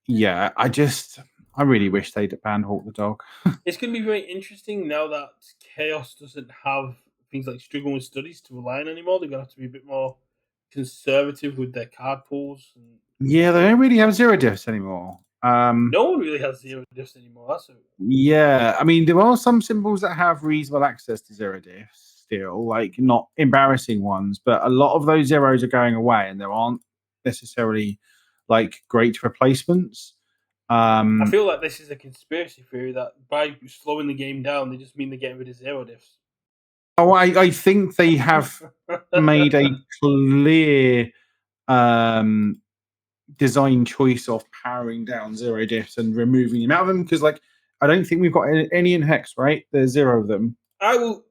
Yeah, I really wish they'd ban Hawk the dog. It's going to be very interesting now that Chaos doesn't have things like struggling with studies to rely on anymore. They're going to have to be a bit more conservative with their card pools. And Yeah, they don't really have zero diffs anymore. no one really has zero diffs anymore. Yeah, I mean, there are some symbols that have reasonable access to zero diffs still, like not embarrassing ones, but a lot of those zeros are going away, and there aren't necessarily like great replacements. I feel like this is a conspiracy theory that by slowing the game down, they just mean they're getting rid of zero diffs. Oh, I think they have made a clear design choice of powering down zero diffs and removing them out of them, because like I don't think we've got any in hex, right? There's zero of them. I'll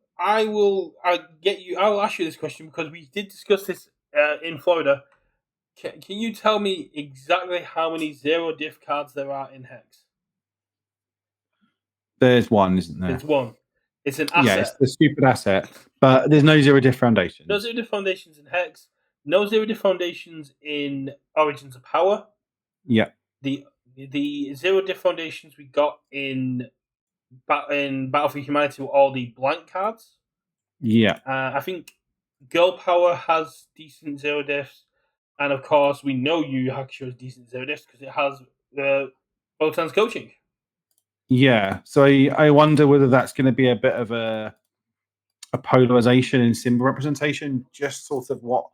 get you. I'll ask you this question because we did discuss this in Florida. Can you tell me exactly how many zero diff cards there are in hex? There's one, isn't there? It's one. It's an Yeah, asset. it's the stupid asset, but there's no zero diff foundations. No zero diff foundations in hex. No zero diff foundations in Origins of Power. Yeah. The zero diff foundations we got in Battle for Humanity were all the blank cards. Yeah. I think Girl Power has decent zero diffs, and of course we know Yu Yu Hakusho has decent zero diffs because it has Botan's coaching. Yeah, so I wonder whether that's going to be a bit of a polarization in symbol representation, just sort of what,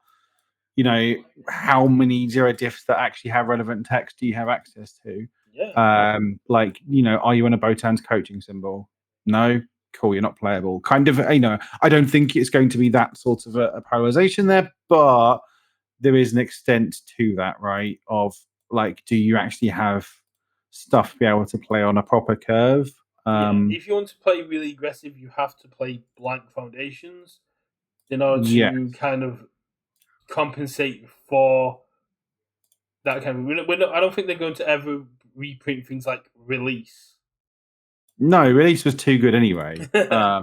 how many zero diffs that actually have relevant text do you have access to? Yeah. Like, are you on a Botan's coaching symbol? No? Cool, you're not playable. Kind of, I don't think it's going to be that sort of a polarization there, but there is an extent to that, right? Of like, do you actually have stuff to be able to play on a proper curve? Yeah. If you want to play really aggressive, you have to play blank foundations in order Yeah. to kind of compensate for that kind of. I don't think they're going to ever reprint things like Release. No, Release was too good anyway. What I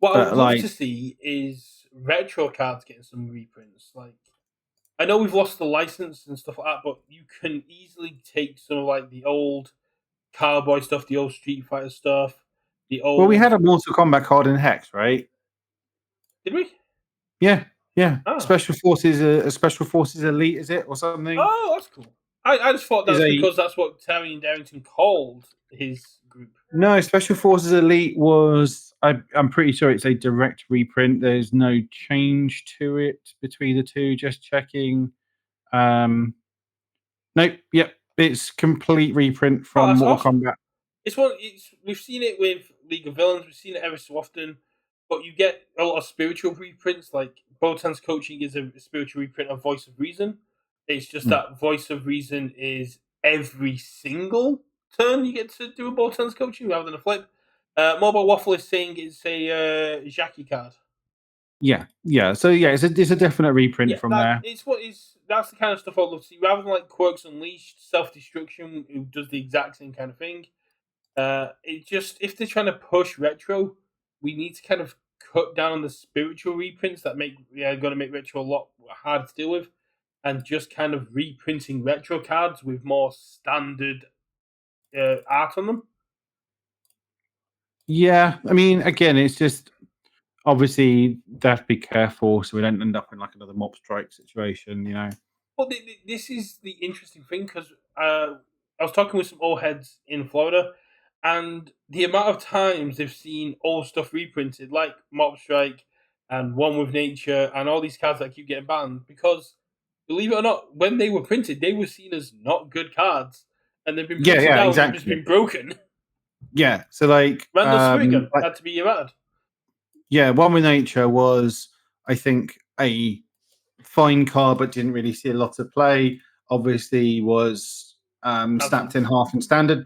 would love like, to see is retro cards getting some reprints. Like, I know we've lost the license and stuff like that, but you can easily take some of like the old Cowboy stuff, the old Street Fighter stuff, the old. well, we had a Mortal Kombat card in Hex, right? Did we? Yeah. Ah. Special Forces, Special Forces Elite, is it, or something? Oh, that's cool. I just thought that's Is because that's what Terry and Darrington called his group. No, Special Forces Elite was. I'm pretty sure it's a direct reprint. There's no change to it between the two. Just checking. Nope. Yep. It's complete reprint from that's Mortal awesome. Kombat. We've seen it with League of Villains. We've seen it ever so often, but you get a lot of spiritual reprints. Like Botan's coaching is a spiritual reprint of Voice of Reason. It's just that Voice of Reason is every single turn you get to do a Botan's coaching rather than a flip. Mobile Waffle is saying it's a Jackie card. Yeah. So yeah, it's a definite reprint from there. That's the kind of stuff I love to see rather than like Quirks Unleashed, Self Destruction, who does the exact same kind of thing. If they're trying to push retro, we need to kind of cut down on the spiritual reprints that going to make retro a lot harder to deal with, and just kind of reprinting retro cards with more standard art on them. Yeah, I mean, again, it's just obviously they have to be careful so we don't end up in like another mob strike situation, Well, this is the interesting thing because I was talking with some old heads in Florida, and the amount of times they've seen old stuff reprinted, like Mob Strike and One with Nature, and all these cards that keep getting banned, because believe it or not, when they were printed, they were seen as not good cards, and they've been printed out and just been broken. Yeah, so like Randall Spriggan had to be your ad. Yeah, One with Nature was, I think, a fine card, but didn't really see a lot of play. Obviously, was snapped in half in standard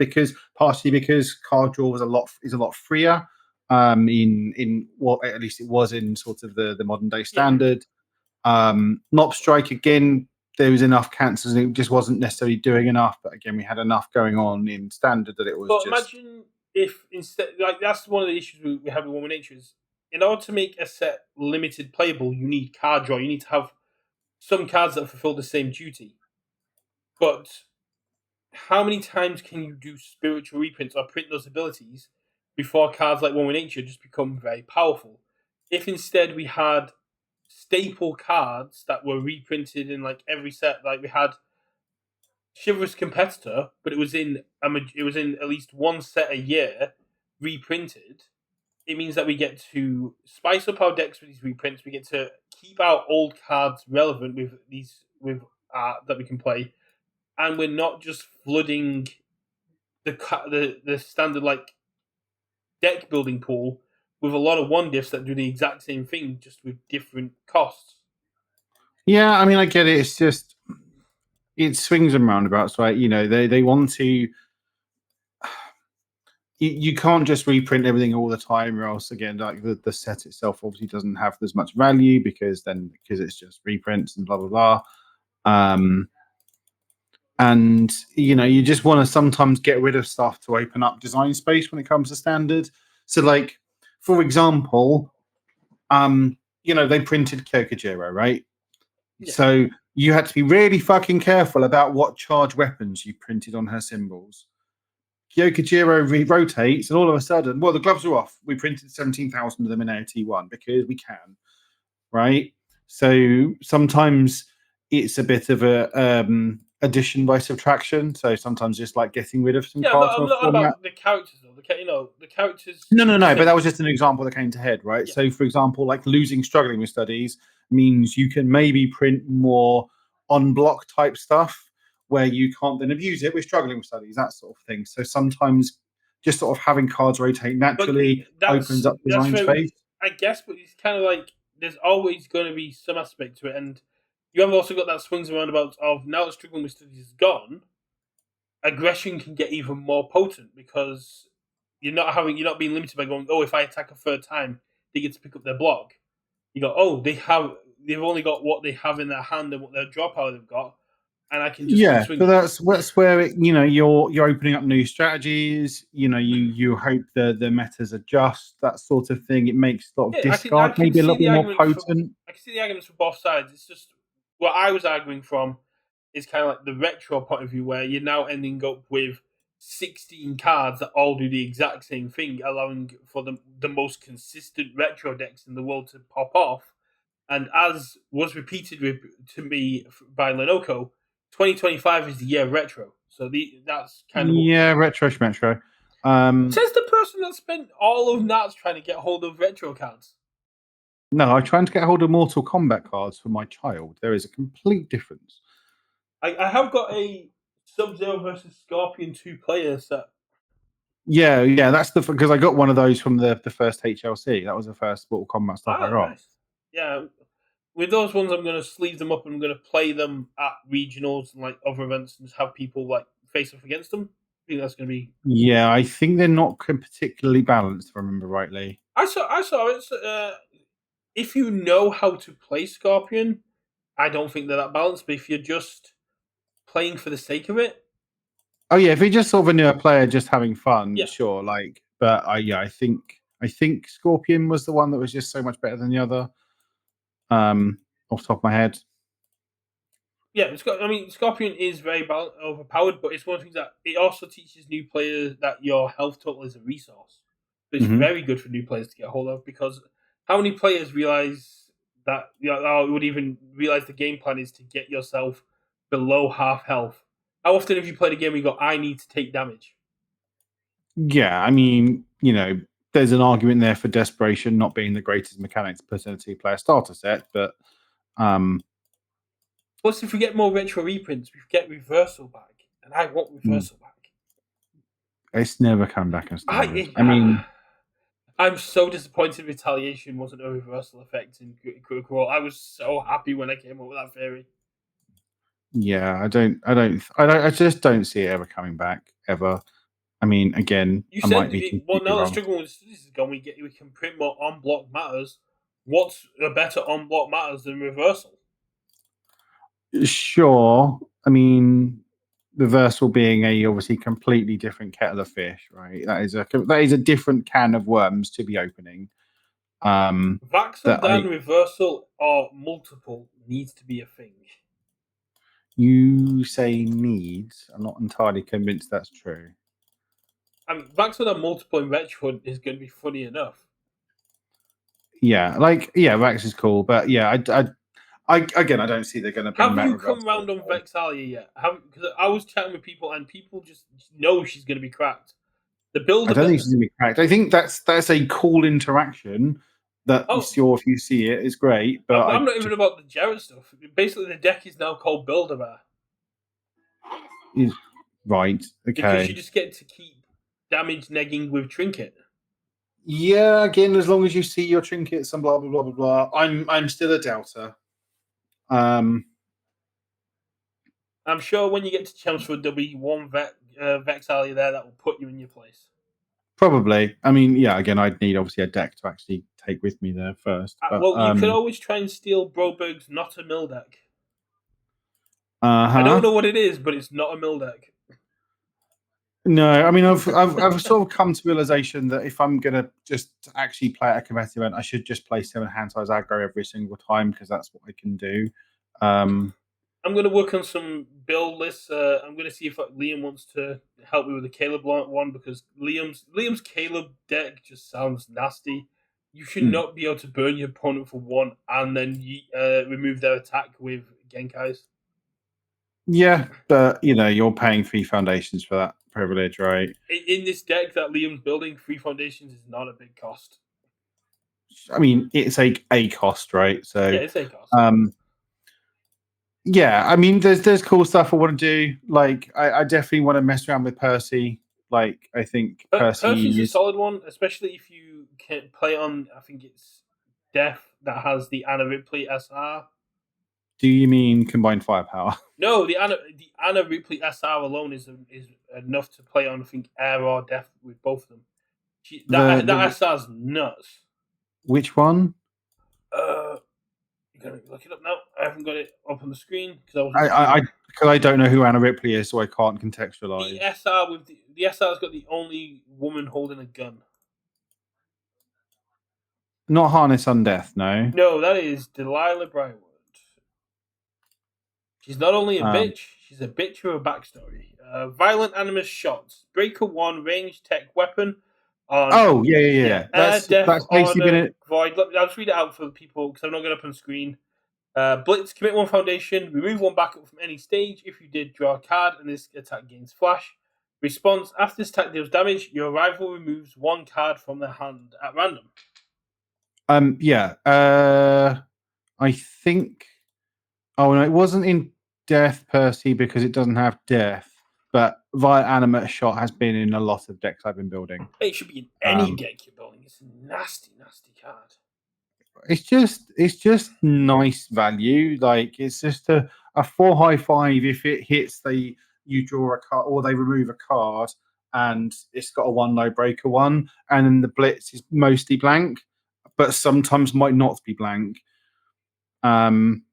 partially because card draw is a lot freer. In what at least it was in sort of the modern day standard. Mob Strike again, there was enough cancers and it just wasn't necessarily doing enough. But again, we had enough going on in standard that it was. But imagine if instead, like that's one of the issues we have with One with Nature is in order to make a set limited playable, you need card draw. You need to have some cards that fulfill the same duty. But how many times can you do spiritual reprints or print those abilities before cards like One with Nature just become very powerful? If instead we had staple cards that were reprinted in like every set, like we had Chivalrous Competitor, but it was in at least one set a year reprinted. It means that we get to spice up our decks with these reprints. We get to keep our old cards relevant with these with that we can play, and we're not just flooding the standard like deck building pool with a lot of one diffs that do the exact same thing just with different costs. Yeah, I mean, I get it. It's just it swings and roundabouts, right? They want to. You can't just reprint everything all the time, or else again, like the set itself obviously doesn't have as much value because it's just reprints and blah blah blah. And you just want to sometimes get rid of stuff to open up design space when it comes to standard. So, like for example, they printed Kyokujiro, right? Yeah. So you had to be really fucking careful about what charge weapons you printed on her symbols. Kyokujiro rotates, and all of a sudden, well, the gloves are off. We printed 17,000 of them in AOT1 because we can, right? So sometimes it's a bit of a addition by subtraction. So sometimes just like getting rid of some Yeah, cards from I'm a not on format. about the characters though. The characters. No. But that was just an example that came to head, right? Yeah, So, for example, like struggling with studies means you can maybe print more on block type stuff where you can't then abuse it with struggling with studies, that sort of thing. So sometimes just sort of having cards rotate but naturally opens up that's design very, space. I guess, but it's kind of like there's always going to be some aspect to it, and you have also got that swings and roundabouts of now that struggling with studies is gone, aggression can get even more potent because you're not being limited by going, oh, if I attack a third time, they get to pick up their block. You go, oh, they've only got what they have in their hand and what their draw power they've got, and I can just keep Yeah, swinging. but that's where you're opening up new strategies. You hope the metas adjust, that sort of thing. It makes sort of Yeah, I discard can maybe a see little the bit more arguments for potent. I can see the arguments for both sides. It's just what I was arguing from is kind of like the retro point of view, where you're now ending up with 16 cards that all do the exact same thing, allowing for the most consistent retro decks in the world to pop off. And as was repeated to me by Lenoco, 2025 is the year of retro. So that's kind of what Yeah, retro schmetro. says the person that spent all of Nats trying to get hold of retro cards. No, I'm trying to get hold of Mortal Kombat cards for my child. There is a complete difference. I have got a Sub-Zero versus Scorpion 2 player set. Yeah, that's because I got one of those from the first HLC. That was the first Mortal Kombat stuff I Ah, got. nice. Yeah, with those ones, I'm going to sleeve them up and I'm going to play them at regionals and like other events and just have people like face off against them. I think that's going to be. Yeah, I think they're not particularly balanced, if I remember rightly. I saw it. If you know how to play Scorpion, I don't think they're that balanced. But if you're just playing for the sake of it, Oh yeah, if you're just sort of a newer player just having fun, yeah, sure. Like, but I think Scorpion was the one that was just so much better than the other. Off the top of my head. yeah, I mean, Scorpion is very overpowered, but it's one of the things that it also teaches new players that your health total is a resource. So it's Hmm. very good for new players to get a hold of because how many players realize that, or would even realize the game plan is to get yourself below half health? How often have you played a game where you go, I need to take damage? Yeah, I mean, there's an argument there for desperation not being the greatest mechanics per a two-player starter set, but um, Plus, if we get more retro reprints, we get reversal back, and I want mm, reversal back. it's never come back in standard. I, I mean, I'm so disappointed Retaliation wasn't a reversal effect in Critical. I was so happy when I came up with that theory. yeah, I just don't see it ever coming back ever. I mean, again, You I might said, be well, completely now that wrong. struggling with studies is gone, we can print more on block matters. What's a better on block matters than reversal? Sure. I mean, reversal being a obviously completely different kettle of fish, right? That is a different can of worms to be opening. Vaxel that Dan reversal or multiple needs to be a thing. you say needs. I'm not entirely convinced that's true. I mean, Vaxel Dan multiple in Retro is going to be funny enough. Yeah, Rex is cool, but yeah, again, I don't see they're going to bring Have back you come reversal. round on Vexalia yet? Because I was chatting with people and people just know she's going to be cracked. The build I of don't think it. she's going to be cracked. I think that's a cool interaction that you Oh, see, or if you see it, is great. But I'm not even about the Jared stuff. Basically, the deck is now called Build-A-Bear right, because you okay, just get to keep damage negging with Trinket. yeah. Again, as long as you see your trinkets and blah blah blah blah blah, I'm still a doubter. Um, I'm sure when you get to Chelmsford, there'll be one Vexalia there that will put you in your place. Probably. I mean, yeah. Again, I'd need obviously a deck to actually take with me there first. But Well, you could always try and steal Broberg's Not a Mill deck. I don't huh. know what it is, but it's not a mill deck. No, I mean, I've sort of come to realization that if I'm gonna just actually play at a competitive event, I should just play 7 hand size aggro every single time because that's what I can do. I'm going to work on some build lists. I'm going to see if Liam wants to help me with the Caleb one because Liam's Caleb deck just sounds nasty. You should Hmm. not be able to burn your opponent for one and then remove their attack with Genkais. Yeah, but you're paying 3 foundations for that privilege, right? In this deck that Liam's building, 3 foundations is not a big cost. I mean, it's a cost, right? So, Yeah, it's a cost. um, yeah, I mean, there's cool stuff I want to do. Like, I definitely want to mess around with Percy. Like, I think Percy's Percy a is. solid one, especially if you can play on. I think it's Death that has the Anna Ripley SR. Do you mean combined firepower? No, the Anna Ripley SR alone is enough to play on. I think Air or Death with both of them. That The SR's nuts. which one? Uh, you gotta look it up now. I haven't got it up on the screen because I I wasn't too. I because I don't know who Anna Ripley is, so I can't The contextualize. SR with the SR's got the only woman holding a gun. Not Harness Undeath, no. No, that is Delilah Briarwood. She's not only a Um, bitch, she's a bitch with a backstory. Violent animus shots. Breaker 1 range tech weapon on, oh yeah, yeah, yeah, yeah. air, death, That's basically been order, it. void. I'll just read it out for the people because I'm not going up on screen. Blitz, commit 1 foundation, remove 1 backup from any stage. If you did, draw a card and this attack gains flash. Response, after this attack deals damage, your rival removes 1 card from their hand at random. Yeah. I think. Oh no, it wasn't in Death Percy because it doesn't have death. But Violent Animate Shot has been in a lot of decks I've been building. It should be in any Um, deck you're building. It's a nasty, nasty card. it's just nice value. Like it's just a 4 high 5. If it hits, you draw a card or they remove a card, and it's got a 1 low breaker one, and then the blitz is mostly blank, but sometimes might not be blank. Um,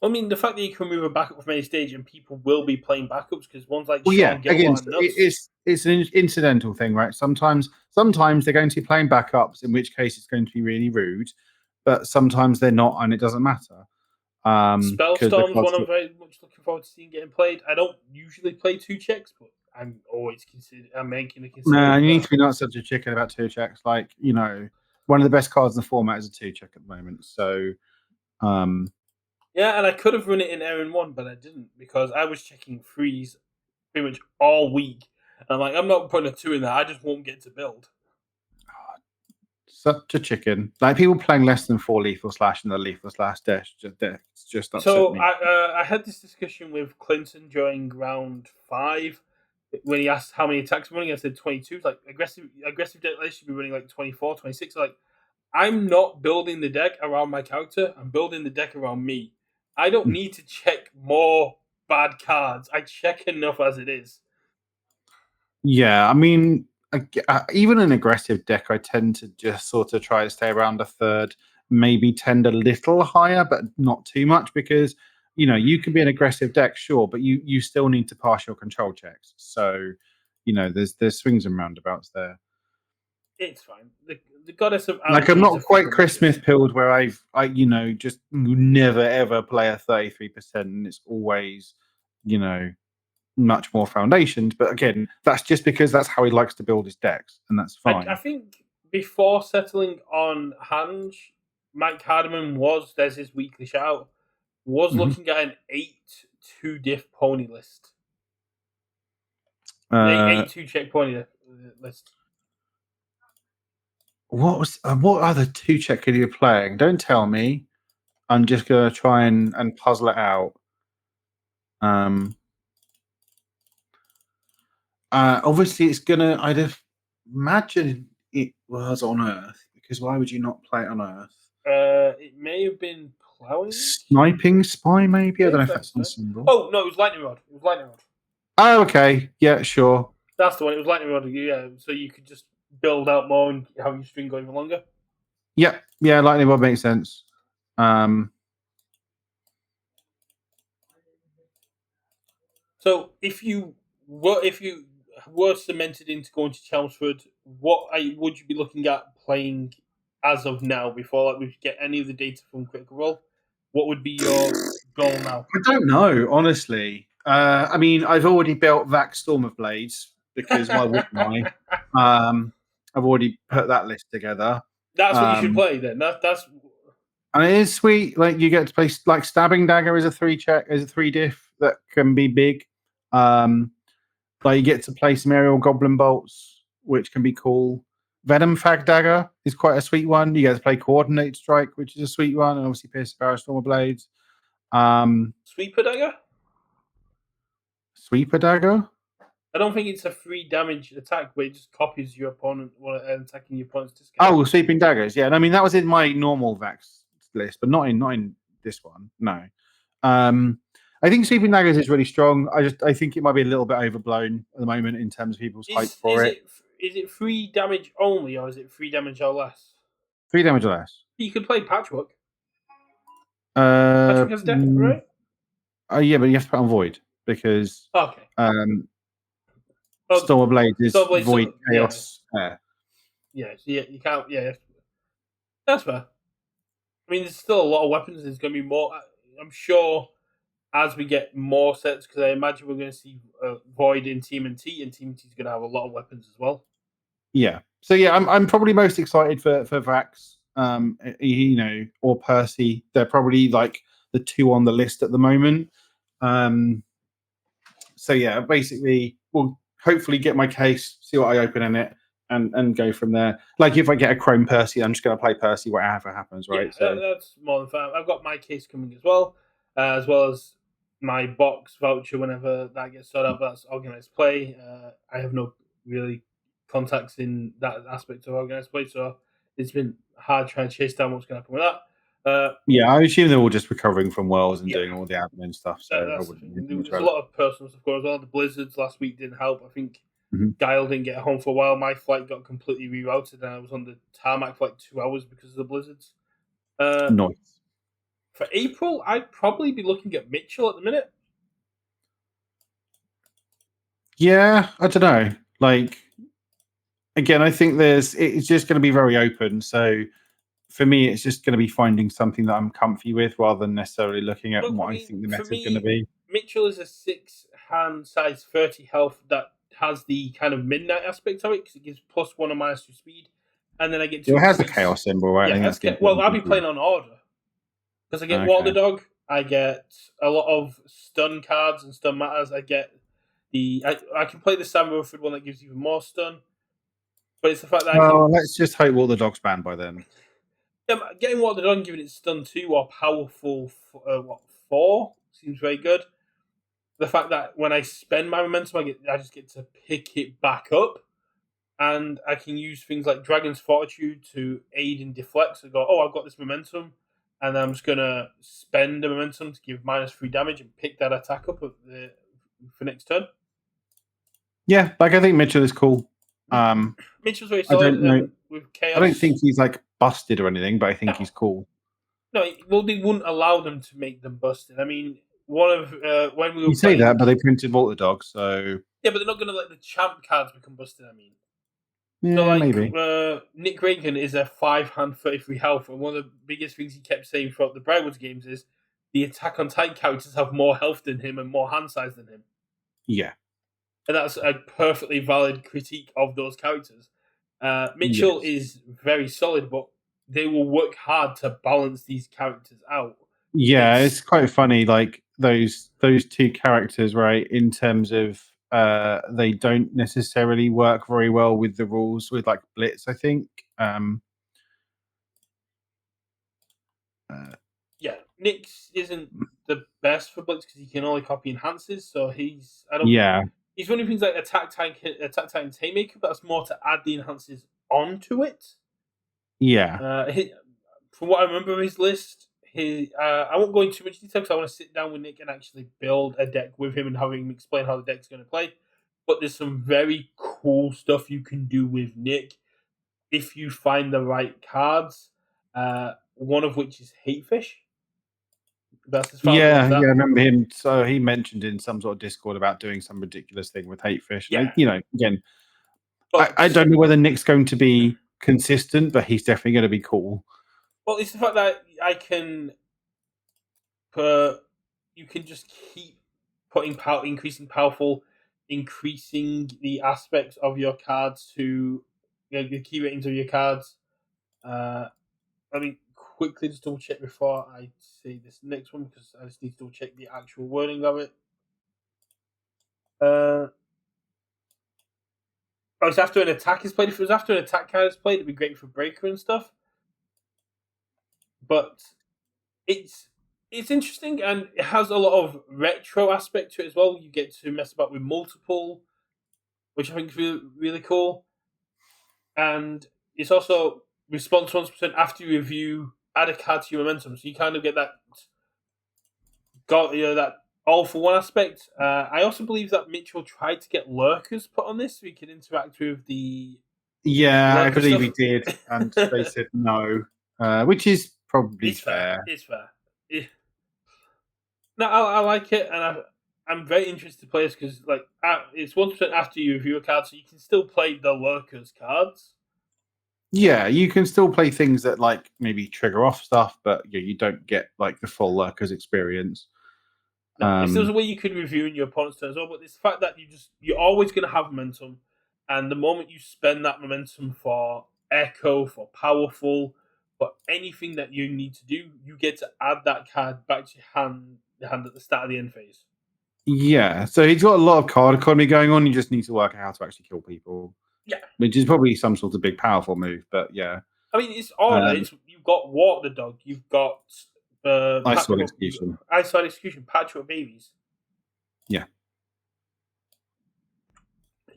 I mean, the fact that you can remove a backup from any stage and people will be playing backups because ones like well, yeah. Sean Again, Gilmore are nuts. it's an incidental thing, right? Sometimes they're going to be playing backups, in which case it's going to be really rude, but sometimes they're not, and it doesn't matter. Because the Spellstorm's cards. one I'm very much looking forward to seeing getting played. I don't usually play 2 checks, but I'm making a No, you consideration need now. to be not such a chicken about 2 checks. Like, one of the best cards in the format is a 2 check at the moment. So, um, Yeah, and I could have run it in Aaron 1, but I didn't because I was checking threes pretty much all week. And I'm like, I'm not putting a 2 in there. I just won't get to build. such a chicken. Like, people playing less than 4 lethal slash in the lethal slash just upset So me. I had this discussion with Clinton during round 5 when he asked how many attacks I'm running. I said 22. It's like aggressive deck list should be running like 24, 26. Like I'm not building the deck around my character. I'm building the deck around me. I don't need to check more bad cards. I check enough as it is. Yeah, I mean, even an aggressive deck, I tend to just sort of try to stay around a third, maybe tend a little higher, but not too much because you can be an aggressive deck, sure, but you still need to pass your control checks. So, there's swings and roundabouts there. It's fine. The goddess of Like I'm allergies not are quite frequent Chris misses. Smith pilled where I just never ever play a 33%, and it's always much more foundations. But again, that's just because that's how he likes to build his decks, and that's I fine. think before settling on Hange, Mike Hardiman there's his weekly shout, was Mhm. looking at an 8-2 diff pony list. Uh, 8-2 check pony list. what other two check are you playing? Don't tell me. I'm just gonna try and puzzle it out. Obviously, it's gonna. Imagine it was on Earth, because why would you not play it on Earth? It may have been plowing. Sniping spy, maybe. I Yeah, don't know if fair, that's on fair. symbol. Oh no, it was lightning rod. It was lightning rod. Oh, okay. Yeah, sure. That's the one. It was lightning rod. Yeah, so you could just build out more and have your string go even longer. Yeah, yeah. Lightning rod makes sense. So if you were cemented into going to Chelmsford, would you be looking at playing as of now before like we get any of the data from Critical Role? What would be your goal now? I don't know, honestly. I mean, I've already built Vax Storm of Blades, because why wouldn't I? I've already put that list together. That's what you should Um, play then. That's and it is sweet. Like you get to play like Stabbing Dagger is a 3 diff that can be big. Like you get to play some aerial Goblin Bolts, which can be cool. Venom Fag Dagger is quite a sweet one. You get to play Coordinate Strike, which is a sweet one, and obviously Pierce Sparrow Storm of Blades. Sweeper Dagger. Sweeper Dagger. I don't think it's a free damage attack, but it just copies your opponent while attacking your opponent's discard. Oh, Sweeping Daggers. Yeah, and I mean that was in my normal Vax list, but not in this one. No. I think Sweeping Daggers is really strong. I think it might be a little bit overblown at the moment in terms of people's hype Is for is it. it is it free damage only, or is it free damage or less? 3 damage or less. You could play Patchwork. Uh, Patchwork has death, mm, right? yeah, but you have to put on Void, because Okay. Oh, Storm of Blades is Stormblade. Void Yeah, Chaos. yeah. So you can't. Yeah, that's fair. I mean, there's still a lot of weapons. There's going to be more. I'm sure as we get more sets, because I imagine we're going to see Void in TMNT, and TMNT is going to have a lot of weapons as well. Yeah. So yeah, I'm probably most excited for Vax, or Percy. They're probably like the two on the list at the moment. So yeah, basically, we'll hopefully get my case, see what I open in it, and go from there. Like if I get a Chrome Percy, I'm just going to play Percy whatever happens, Yeah, right? So that's more than fair. I've got my case coming as well as my box voucher whenever that gets sorted out. That's organized play. I have no really contacts in that aspect of organized play, so it's been hard trying to chase down what's going to happen with that. yeah, I assume they're all just recovering from Wells and Yeah, doing all the admin stuff. So I that's the wouldn't thing. think much There's a about it. lot of personal stuff going on as well. The blizzards last week didn't help. I think Mhm. Guile didn't get home for a while. My flight got completely rerouted, and I was on the tarmac for like 2 hours because of the blizzards. Nice. For April, I'd probably be looking at Mitchell at the minute. Yeah, I don't know. Like again, I think it's just going to be very open. So for me, it's just going to be finding something that I'm comfy with, rather than necessarily looking at Look, I what I mean, think the for meta is going to me, be. Mitchell is a 6-hand size 30 health that has the kind of midnight aspect of it because it gives +1 and -2 speed. And then I get It two has the crits. chaos symbol, right? I Yeah, think that's the well, important I'll thing be for you. playing on order because I get Water Okay. the Dog, I get a lot of stun cards and stun matters. I get I can play the Sam Rutherford one that gives even more stun, but it's the fact that I can. Well, let's just hope all the dogs banned by then. Yeah, getting Water the Dog and giving it stun 2 or powerful 4 seems very good. The fact that when I spend my momentum, I just get to pick it back up, and I can use things like Dragon's Fortitude to aid in deflect. So go, oh, I've got this momentum, and I'm just gonna spend the momentum to give -3 damage and pick that attack up for next turn. Yeah, like I think Mitchell is cool. Mitchell's very I solid, don't know. and with I don't think Chaos, he's like busted or anything, but I think no, he's cool. no, well, they wouldn't allow them to make them busted. I mean, when we were You say that, playing, but they printed Walter Dog, so yeah, but they're not gonna let the champ cards become busted. I mean. So, Yeah, like, maybe. Nick Reagan is a 5-hand 33 health, and one of the biggest things he kept saying throughout the Brightwoods games is the Attack on Titan characters have more health than him and more hand size than him. Yeah. And that's a perfectly valid critique of those characters. Mitchell Yes. is very solid, but they will work hard to balance these characters out. Yeah, It's it's quite funny, like those two characters, right? In terms of they don't necessarily work very well with the rules with like Blitz, I think. Um uh, Yeah, Nyx isn't the best for Blitz because he can only copy enhances, so I don't think yeah, he's running things like Attack Titan Taymaker, but that's more to add the enhances onto it. yeah. He, from what I remember of his list, I won't go into too much detail because I want to sit down with Nick and actually build a deck with him and have him explain how the deck's going to play. But there's some very cool stuff you can do with Nick if you find the right cards. One of which is Hatefish. That's as far as I go Yeah, with yeah, that. I remember him. So he mentioned in some sort of Discord about doing some ridiculous thing with Hatefish. And Yeah, again, I but don't know whether Nick's going to be consistent, but he's definitely going to be cool. well, it's the fact that I can put you can just keep putting power, increasing powerful, increasing the aspects of your cards to the key ratings of your cards. Uh, I mean, quickly just double check before I say this next one because I just need to double check the actual wording of it. Uh, oh, it's after an attack is played. If it was after an attack card is played, it'd be great for breaker and stuff. But it's it's interesting and it has a lot of retro aspect to it as well. You get to mess about with multiple, which I think is really cool. And it's also response 1% after you review, add a card to your momentum. So you kind of get that that all for one aspect. I also believe that Mitchell tried to get lurkers put on this so he can interact with the Yeah, I lurker believe he stuff. did, and they said no, which is probably It's fair. fair. It's fair. No, I like it, and I'm very interested to play this because like it's 1% after you review a card, so you can still play the lurkers cards. Yeah, you can still play things that like maybe trigger off stuff, but you don't get like the full lurkers experience. No, if there was a Um, way you could review in your opponent's turn as well, but it's the fact that you're always going to have momentum, and the moment you spend that momentum for echo, for powerful, for anything that you need to do, you get to add that card back to your hand at the start of the end phase. yeah, so he's got a lot of card economy going on. You just need to work out how to actually kill people, Yeah, which is probably some sort of big powerful move. But yeah, I mean it's order. um, It's you've got Water the Dog, you've got I saw Patchwork, you've got execution. Eyesight Execution, Patchwork Babies. Yeah,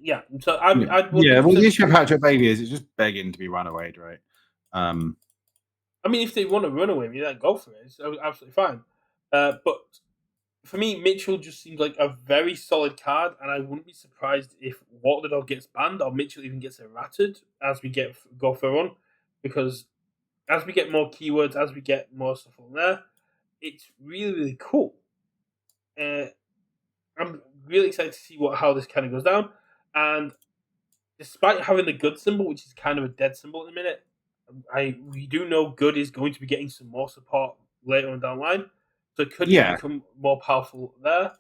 Yeah, so yeah, I'd yeah. Well, the 100%. issue of Patrick Baby is it's just begging to be run away, right? Um, I mean, if they want to run away with me, then go for it. It's absolutely fine. But for me, Mitchell just seems like a very solid card, and I wouldn't be surprised if Water the Dog gets banned or Mitchell even gets errated as we go for a run, because as we get more keywords, as we get more stuff on there, it's really cool. Uh, I'm really excited to see how this kind of goes down, and despite having the good symbol, which is kind of a dead symbol at the minute, we do know good is going to be getting some more support later on down the line, so it could even yeah, become more powerful there.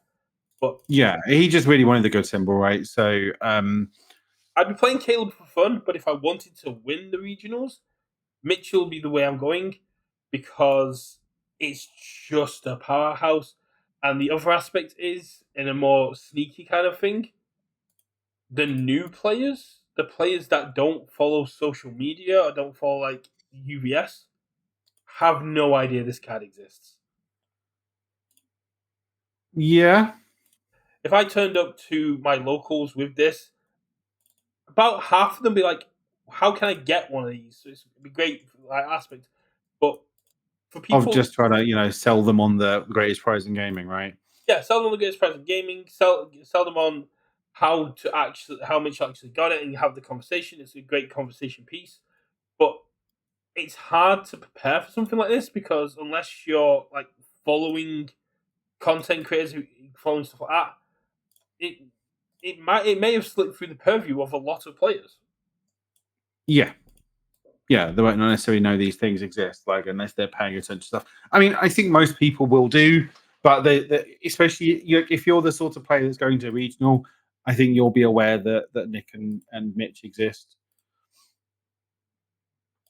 But yeah. He just really wanted the good symbol, right? So I'd be playing Caleb for fun, but if I wanted to win the regionals, Mitchell would be the way I'm going because it's just a powerhouse. And the other aspect is, in a more sneaky kind of thing, the new players, the players that don't follow social media or don't follow like UVS, have no idea this card exists. yeah, If I turned up to my locals with this, about half of them be like, "How can I get one of these?" So it'd be great like aspect, but for of people, just trying to sell them on the greatest prize in gaming, right? yeah, sell them on the greatest price in gaming. Sell them on how much you actually got it, and you have the conversation. It's a great conversation piece, but it's hard to prepare for something like this because unless you're like following content creators who following stuff like that, it it may have slipped through the purview of a lot of players. Yeah. Yeah, they won't necessarily know these things exist, like unless they're paying attention to stuff. I mean, I think most people will do, but especially if you're the sort of player that's going to regional, I think you'll be aware that Nick and Mitch exist.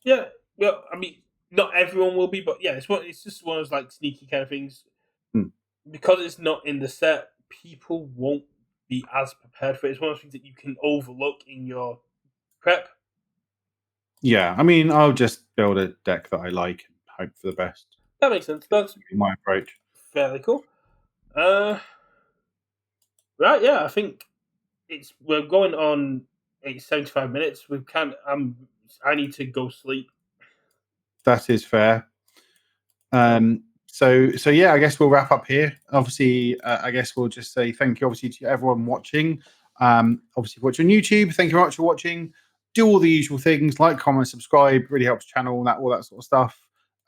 Yeah, well, I mean, not everyone will be, but yeah, it's just one of those like sneaky kind of things. Hmm. Because it's not in the set, people won't be as prepared for it. It's one of those things that you can overlook in your prep. Yeah, I mean, I'll just build a deck that I like and hope for the best. That makes sense. That's My approach. fairly cool. Right, yeah, I think we're going on 75 minutes. We can I need to go sleep. That is fair. So yeah, I guess we'll wrap up here. Obviously, I guess we'll just say thank you, obviously, to everyone watching. Obviously, watch on YouTube. Thank you very much for watching. Do all the usual things, like, comment, subscribe. Really helps channel, all that sort of stuff.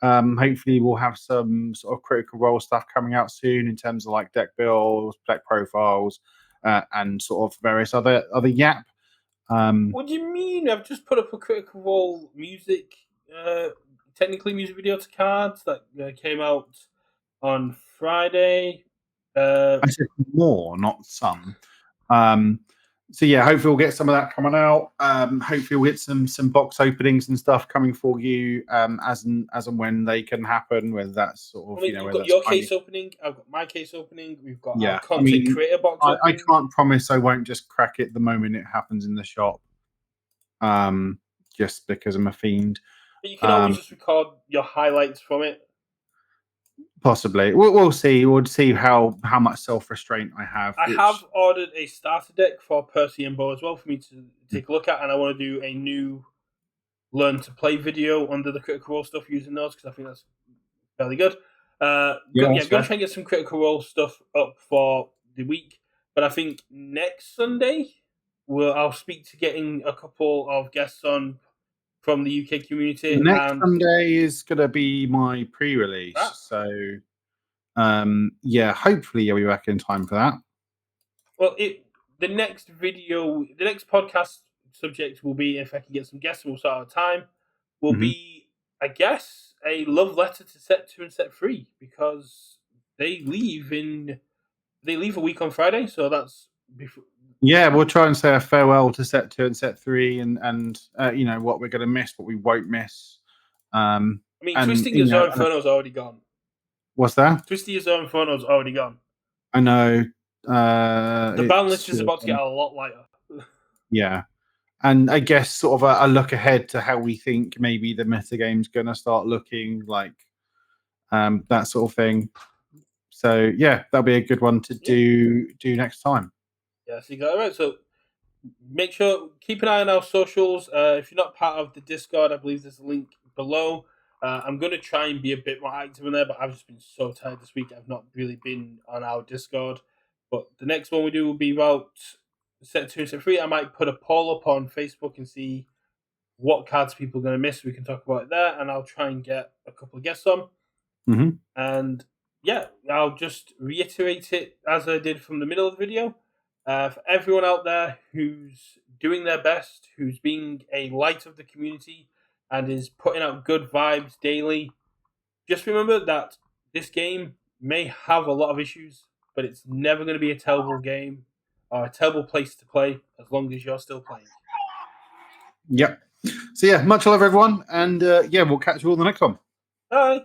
Hopefully, we'll have some sort of Critical Role stuff coming out soon in terms of like deck builds, deck profiles, and sort of various other yap. What do you mean? I've just put up a Critical Role music, technically music video to cards that came out on Friday. I said more, not some. So yeah, hopefully we'll get some of that coming out. Hopefully we'll get some box openings and stuff coming for you as and when they can happen. Whether that's sort of You've whether got that's your tiny. case opening. I've got my case opening. We've got our Yeah, I content mean, creator box I opening. can't promise I won't just crack it the moment it happens in the shop. Just because I'm a fiend. But you can always just record your highlights from it. Possibly, we'll see. We'll see how much self restraint I have. I have ordered a starter deck for Percy and Bo as well for me to take a look at, and I want to do a new learn to play video under the Critical Role stuff using those because I think that's fairly good. I'm going to try and get some Critical Role stuff up for the week, but I think next Sunday I'll speak to getting a couple of guests on from the UK community. Next Sunday is going to be my pre-release, so yeah, hopefully you'll be back in time for that. Well, the next podcast subject will be, if I can get some guests, we'll start our time. Will be, I guess, a love letter to set 2 and set 3 because they leave a week on Friday, so that's before. Yeah, we'll try and say a farewell to set 2 and set 3, and what we're going to miss, what we won't miss. I mean, Twisting Your Zone Inferno's already gone. What's that? Twisting Your Zone Inferno's already gone. I know. The ban list is about to get a lot lighter. Yeah. And I guess sort of a look ahead to how we think maybe the metagame's going to start looking like, that sort of thing. So yeah, that'll be a good one to do next time. Yeah, so you got it right. So make sure, keep an eye on our socials. If you're not part of the Discord, I believe there's a link below. I'm going to try and be a bit more active in there, but I've just been so tired this week. I've not really been on our Discord. But the next one we do will be about set 2 and set 3. I might put a poll up on Facebook and see what cards people are going to miss. We can talk about it there, and I'll try and get a couple of guests on. And yeah, I'll just reiterate it as I did from the middle of the video. For everyone out there who's doing their best, who's being a light of the community and is putting out good vibes daily, just remember that this game may have a lot of issues, but it's never going to be a terrible game or a terrible place to play as long as you're still playing. Yep. So yeah, much love everyone, and yeah, we'll catch you all the next one. Bye.